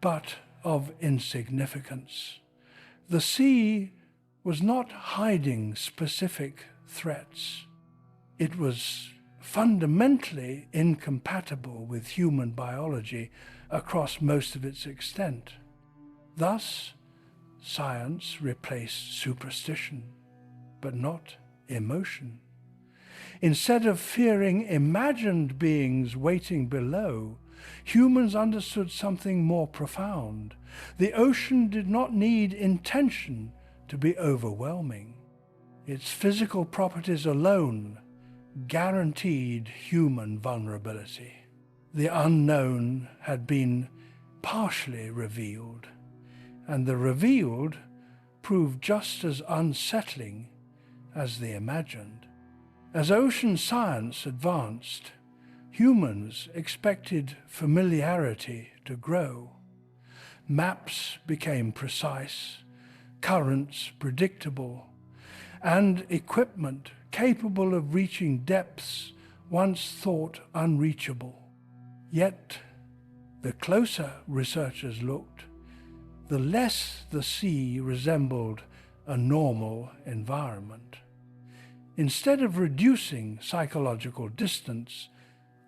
but of insignificance. The sea was not hiding specific threats. It was fundamentally incompatible with human biology across most of its extent. Thus, science replaced superstition, but not emotion. Instead of fearing imagined beings waiting below, humans understood something more profound. The ocean did not need intention to be overwhelming. Its physical properties alone guaranteed human vulnerability. The unknown had been partially revealed, and the revealed proved just as unsettling as the imagined. As ocean science advanced, humans expected familiarity to grow. Maps became precise, currents predictable, and equipment capable of reaching depths once thought unreachable. Yet, the closer researchers looked, the less the sea resembled a normal environment. Instead of reducing psychological distance,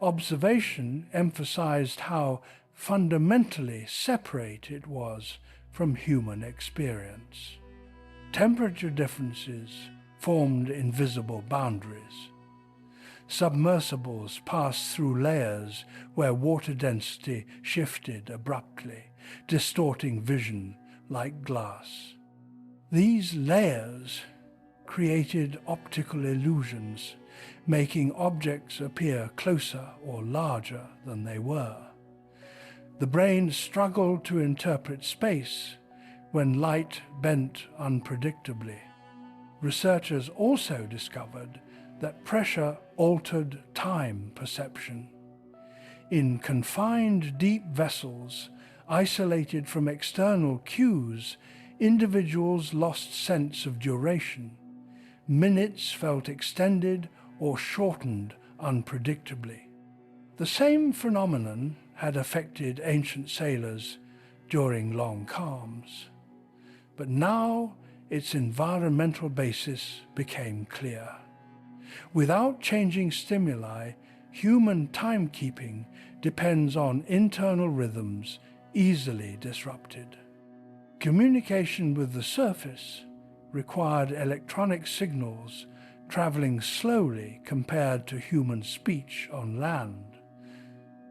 observation emphasized how fundamentally separate it was from human experience. Temperature differences formed invisible boundaries. Submersibles passed through layers where water density shifted abruptly, distorting vision like glass. These layers created optical illusions, making objects appear closer or larger than they were. The brain struggled to interpret space when light bent unpredictably. Researchers also discovered that pressure altered time perception. In confined deep vessels, isolated from external cues, individuals lost sense of duration. Minutes felt extended or shortened unpredictably. The same phenomenon had affected ancient sailors during long calms, but now its environmental basis became clear. Without changing stimuli, human timekeeping depends on internal rhythms easily disrupted. Communication with the surface required electronic signals traveling slowly compared to human speech on land.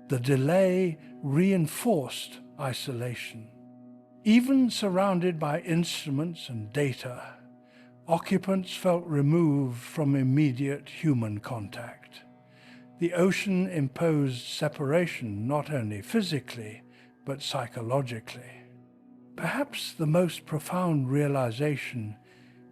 The delay reinforced isolation. Even surrounded by instruments and data, occupants felt removed from immediate human contact. The ocean imposed separation not only physically, but psychologically. Perhaps the most profound realization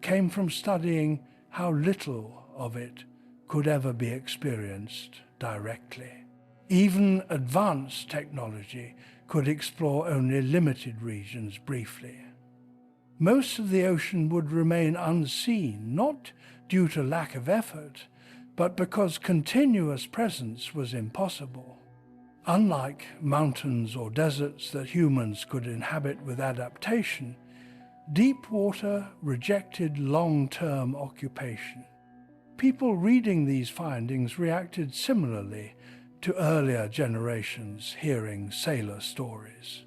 came from studying how little of it could ever be experienced directly. Even advanced technology could explore only limited regions briefly. Most of the ocean would remain unseen, not due to lack of effort, but because continuous presence was impossible. Unlike mountains or deserts that humans could inhabit with adaptation, deep water rejected long-term occupation. People reading these findings reacted similarly to earlier generations hearing sailor stories.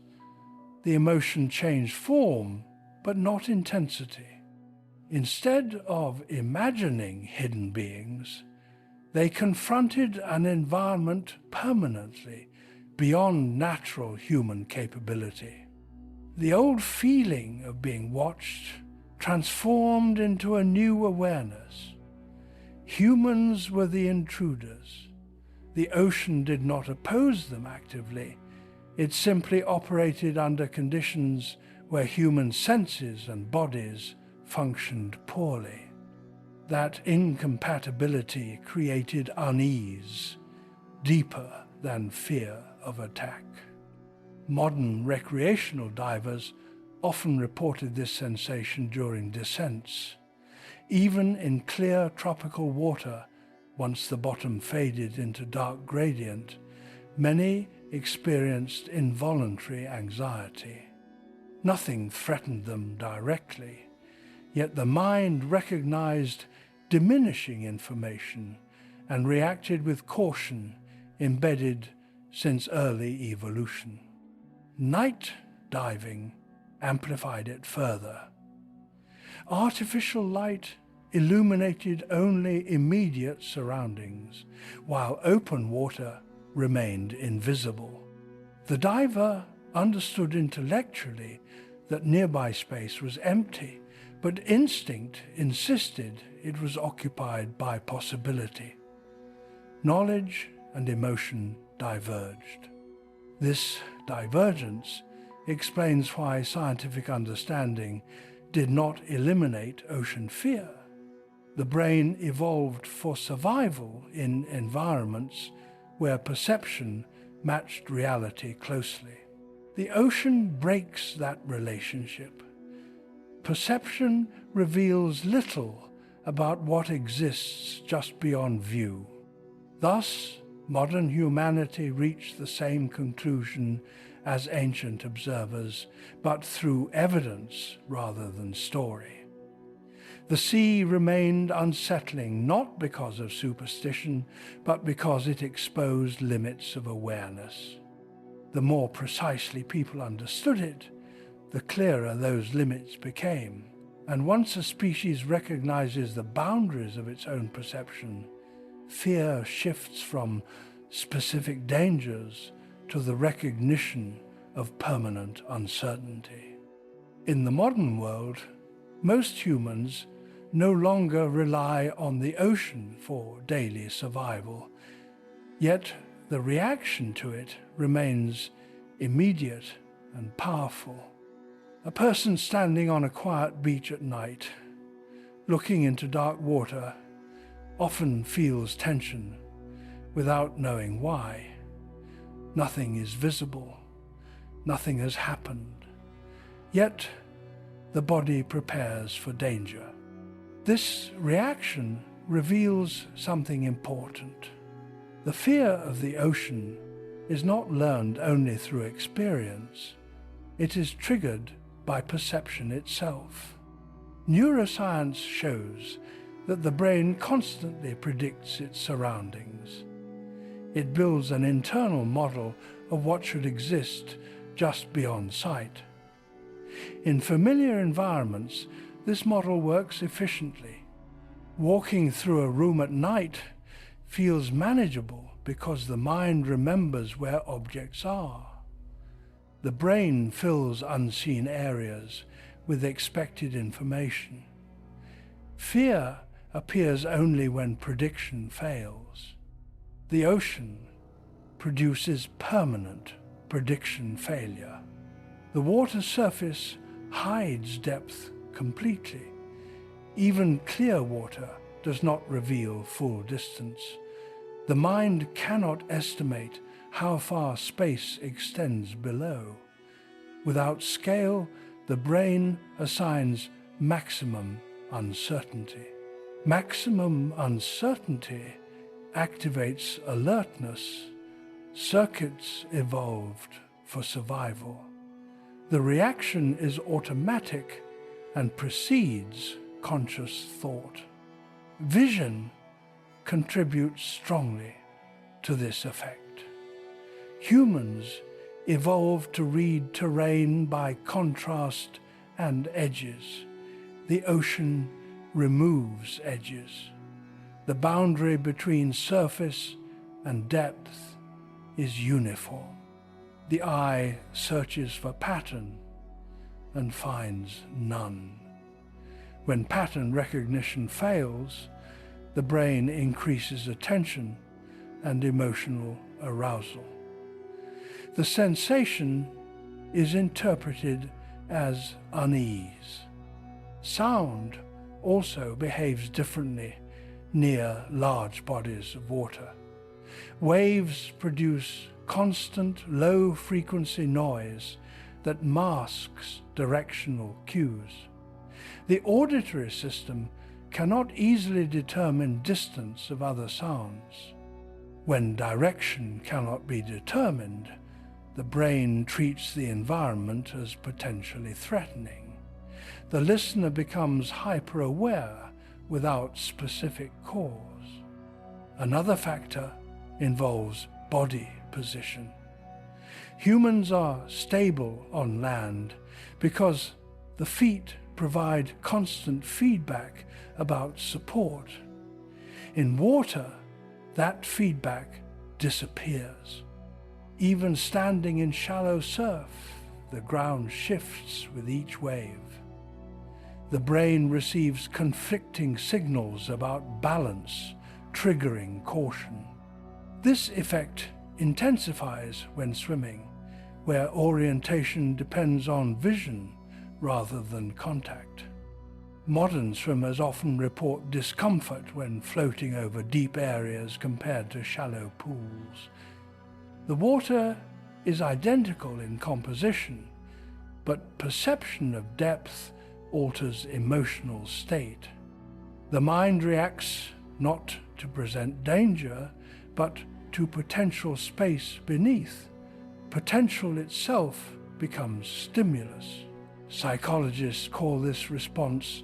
The emotion changed form, but not intensity. Instead of imagining hidden beings, they confronted an environment permanently beyond natural human capability. The old feeling of being watched transformed into a new awareness. Humans were the intruders. The ocean did not oppose them actively. It simply operated under conditions where human senses and bodies functioned poorly. That incompatibility created unease, deeper than fear of attack. Modern recreational divers often reported this sensation during descents. Even in clear tropical water, once the bottom faded into dark gradient, many experienced involuntary anxiety. Nothing threatened them directly, yet the mind recognized diminishing information and reacted with caution embedded since early evolution. Night diving amplified it further. Artificial light illuminated only immediate surroundings, while open water remained invisible. The diver understood intellectually that nearby space was empty, but instinct insisted it was occupied by possibility. knowledge and emotion diverged. This divergence explains why scientific understanding did not eliminate ocean fear. The brain evolved for survival in environments where perception matched reality closely. The ocean breaks that relationship. Perception reveals little about what exists just beyond view. Thus, modern humanity reached the same conclusion as ancient observers, but through evidence rather than story. The sea remained unsettling not because of superstition, but because it exposed limits of awareness. The more precisely people understood it, the clearer those limits became. And once a species recognizes the boundaries of its own perception, fear shifts from specific dangers to the recognition of permanent uncertainty. In the modern world, most humans no longer rely on the ocean for daily survival, yet the reaction to it remains immediate and powerful. A person standing on a quiet beach at night, looking into dark water, often feels tension without knowing why. Nothing is visible, nothing has happened, yet the body prepares for danger. This reaction reveals something important. The fear of the ocean is not learned only through experience. It is triggered by perception itself. Neuroscience shows that the brain constantly predicts its surroundings. It builds an internal model of what should exist just beyond sight. In familiar environments, this model works efficiently. Walking through a room at night feels manageable because the mind remembers where objects are. The brain fills unseen areas with expected information. Fear appears only when prediction fails. The ocean produces permanent prediction failure. The water surface hides depth completely. Even clear water does not reveal full distance. The mind cannot estimate how far space extends below. Without scale, the brain assigns maximum uncertainty. Maximum uncertainty activates alertness. Circuits evolved for survival. The reaction is automatic and precedes conscious thought. Vision contributes strongly to this effect. Humans evolved to read terrain by contrast and edges. The ocean removes edges. The boundary between surface and depth is uniform. The eye searches for pattern and finds none. When pattern recognition fails, the brain increases attention and emotional arousal. The sensation is interpreted as unease. Sound also behaves differently near large bodies of water. Waves produce constant low-frequency noise that masks directional cues. The auditory system cannot easily determine distance of other sounds. When direction cannot be determined, the brain treats the environment as potentially threatening. The listener becomes hyper-aware without specific cause. Another factor involves body position. Humans are stable on land because the feet provide constant feedback about support. In water, that feedback disappears. Even standing in shallow surf, the ground shifts with each wave. The brain receives conflicting signals about balance, triggering caution. This effect intensifies when swimming, where orientation depends on vision rather than contact. Modern swimmers often report discomfort when floating over deep areas compared to shallow pools. The water is identical in composition, but perception of depth alters emotional state. The mind reacts not to present danger, but to potential space beneath. Potential itself becomes stimulus. Psychologists call this response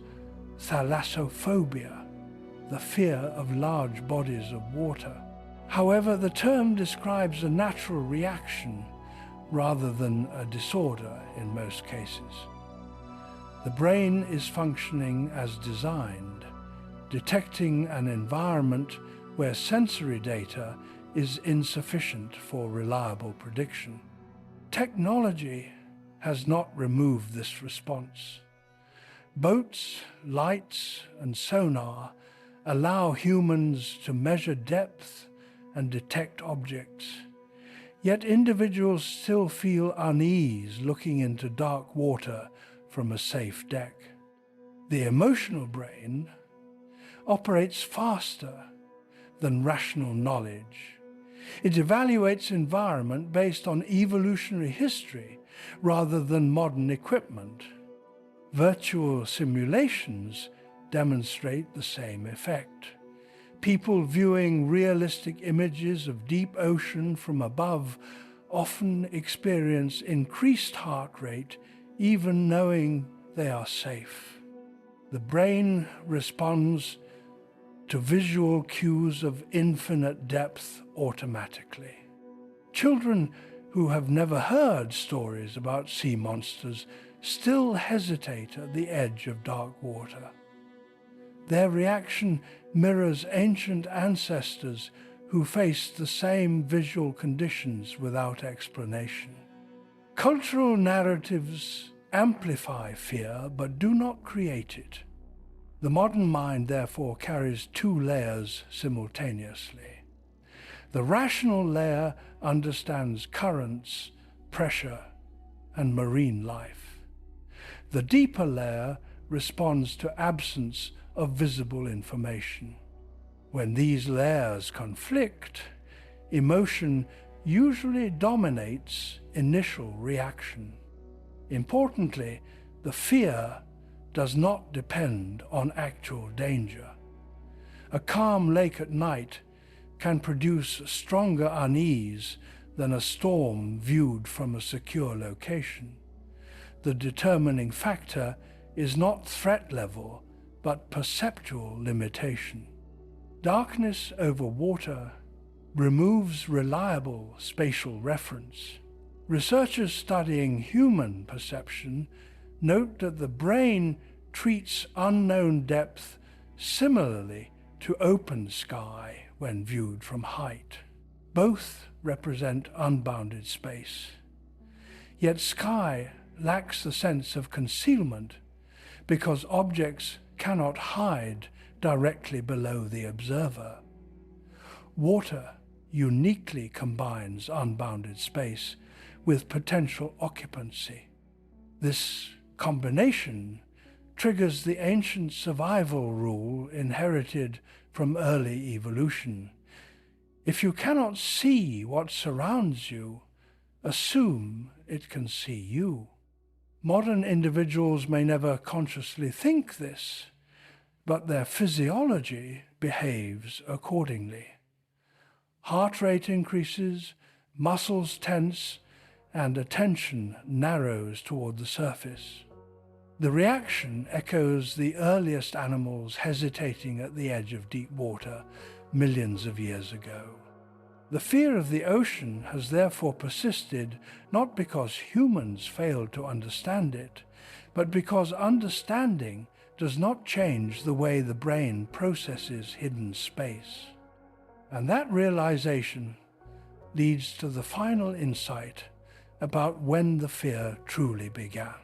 thalassophobia, the fear of large bodies of water. However, the term describes a natural reaction rather than a disorder in most cases. The brain is functioning as designed, detecting an environment where sensory data is insufficient for reliable prediction. Technology has not removed this response. Boats, lights, and sonar allow humans to measure depth and detect objects. Yet individuals still feel unease looking into dark water from a safe deck. The emotional brain operates faster than rational knowledge. It evaluates environment based on evolutionary history rather than modern equipment. Virtual simulations demonstrate the same effect. People viewing realistic images of deep ocean from above often experience increased heart rate even knowing they are safe. The brain responds to visual cues of infinite depth automatically. Children who have never heard stories about sea monsters still hesitate at the edge of dark water. Their reaction mirrors ancient ancestors who faced the same visual conditions without explanation. Cultural narratives amplify fear but do not create it. The modern mind therefore carries two layers simultaneously. The rational layer understands currents, pressure, and marine life. The deeper layer responds to absence of visible information. When these layers conflict, emotion usually dominates initial reaction. Importantly, the fear does not depend on actual danger. A calm lake at night can produce stronger unease than a storm viewed from a secure location. The determining factor is not threat level, but perceptual limitation. Darkness over water removes reliable spatial reference. Researchers studying human perception note that the brain treats unknown depth similarly to open sky when viewed from height. Both represent unbounded space. Yet sky lacks the sense of concealment because objects cannot hide directly below the observer. Water uniquely combines unbounded space with potential occupancy. This combination triggers the ancient survival rule inherited from early evolution. If you cannot see what surrounds you, assume it can see you. Modern individuals may never consciously think this, but their physiology behaves accordingly. Heart rate increases, muscles tense, and attention narrows toward the surface. The reaction echoes the earliest animals hesitating at the edge of deep water millions of years ago. The fear of the ocean has therefore persisted not because humans failed to understand it, but because understanding does not change the way the brain processes hidden space. And that realization leads to the final insight about when the fear truly began.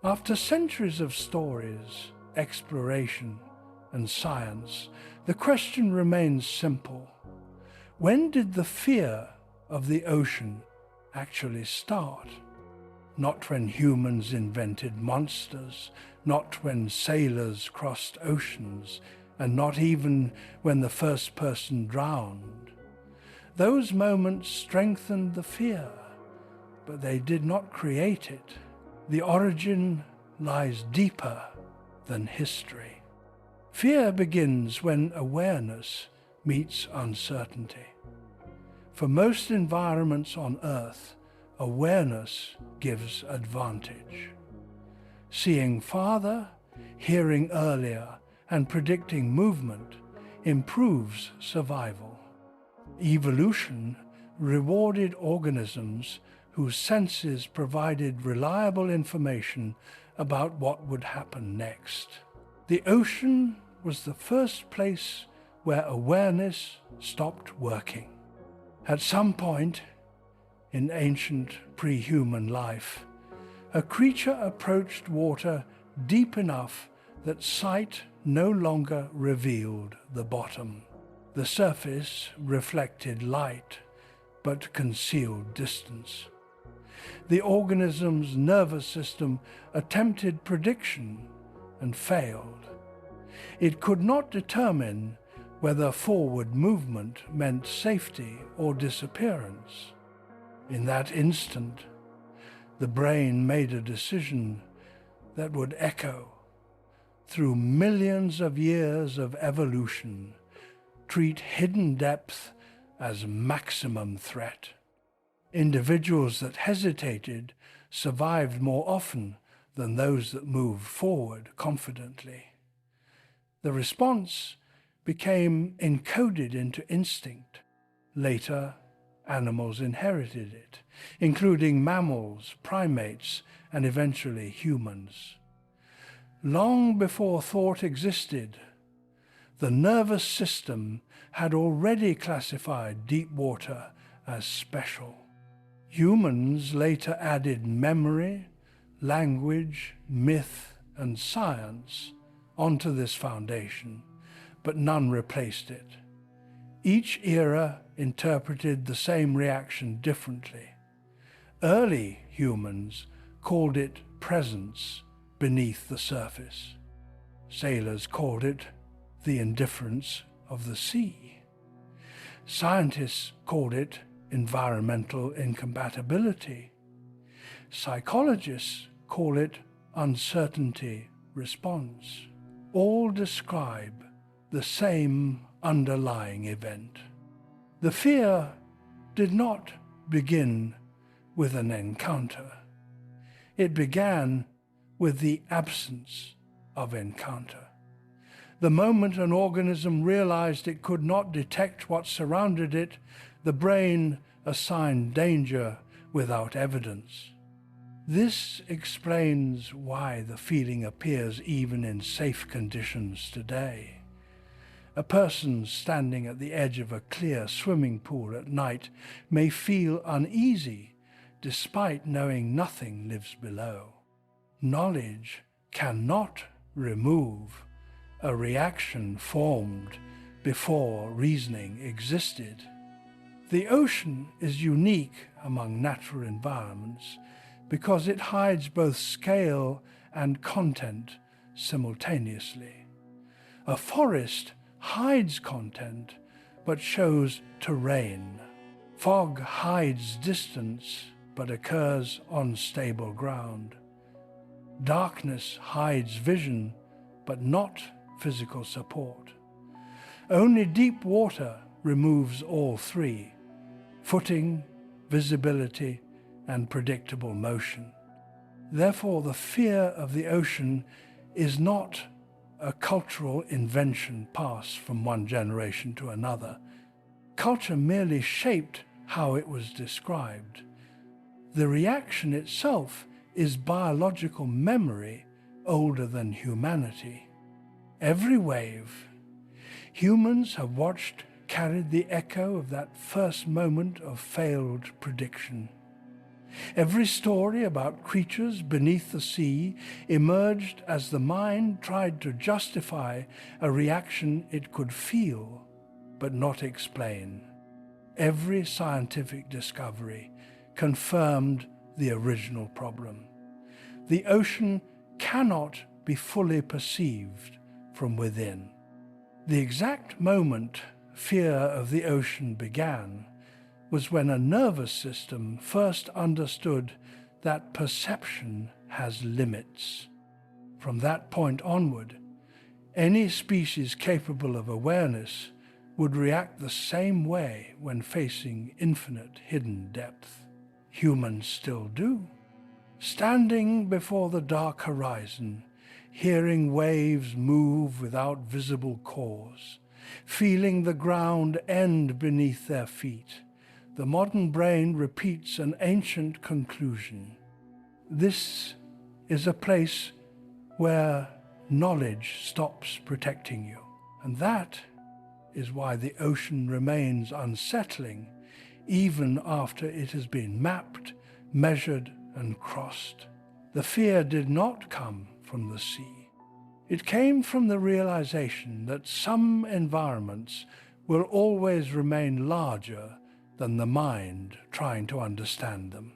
After centuries of stories, exploration, and science, the question remains simple. When did the fear of the ocean actually start? Not when humans invented monsters, not when sailors crossed oceans, and not even when the first person drowned. Those moments strengthened the fear, but they did not create it. The origin lies deeper than history. Fear begins when awareness meets uncertainty. For most environments on Earth, awareness gives advantage. Seeing farther, hearing earlier, and predicting movement improves survival. Evolution rewarded organisms whose senses provided reliable information about what would happen next. The ocean was the first place where awareness stopped working. At some point in ancient pre-human life, a creature approached water deep enough that sight no longer revealed the bottom. The surface reflected light, but concealed distance. The organism's nervous system attempted prediction and failed. It could not determine whether forward movement meant safety or disappearance. In that instant, the brain made a decision that would echo through millions of years of evolution, treat hidden depth as maximum threat. Individuals that hesitated survived more often than those that moved forward confidently. The response became encoded into instinct. Later, animals inherited it, including mammals, primates, and eventually humans. Long before thought existed, the nervous system had already classified deep water as special. Humans later added memory, language, myth, and science onto this foundation, but none replaced it. Each era interpreted the same reaction differently. Early humans called it presence beneath the surface. Sailors called it the indifference of the sea. Scientists called it environmental incompatibility. Psychologists call it uncertainty response. All describe the same underlying event. The fear did not begin with an encounter. It began with the absence of encounter. The moment an organism realized it could not detect what surrounded it, the brain assigned danger without evidence. This explains why the feeling appears even in safe conditions today. A person standing at the edge of a clear swimming pool at night may feel uneasy despite knowing nothing lives below. Knowledge cannot remove a reaction formed before reasoning existed. The ocean is unique among natural environments because it hides both scale and content simultaneously. A forest hides content but shows terrain. Fog hides distance but occurs on stable ground. Darkness hides vision but not physical support. Only deep water removes all three: footing, visibility, and predictable motion. Therefore, the fear of the ocean is not a cultural invention passed from one generation to another. Culture merely shaped how it was described. The reaction itself is biological memory older than humanity. Every wave humans have watched carried the echo of that first moment of failed prediction. Every story about creatures beneath the sea emerged as the mind tried to justify a reaction it could feel but not explain. every scientific discovery confirmed the original problem. The ocean cannot be fully perceived from within. The exact moment fear of the ocean began was when a nervous system first understood that perception has limits. From that point onward, any species capable of awareness would react the same way when facing infinite hidden depth. Humans still do. Standing before the dark horizon, hearing waves move without visible cause, feeling the ground end beneath their feet, the modern brain repeats an ancient conclusion. This is a place where knowledge stops protecting you, and that is why the ocean remains unsettling even after it has been mapped, measured, and crossed. The fear did not come from the sea. It came from the realization that some environments will always remain larger than the mind trying to understand them.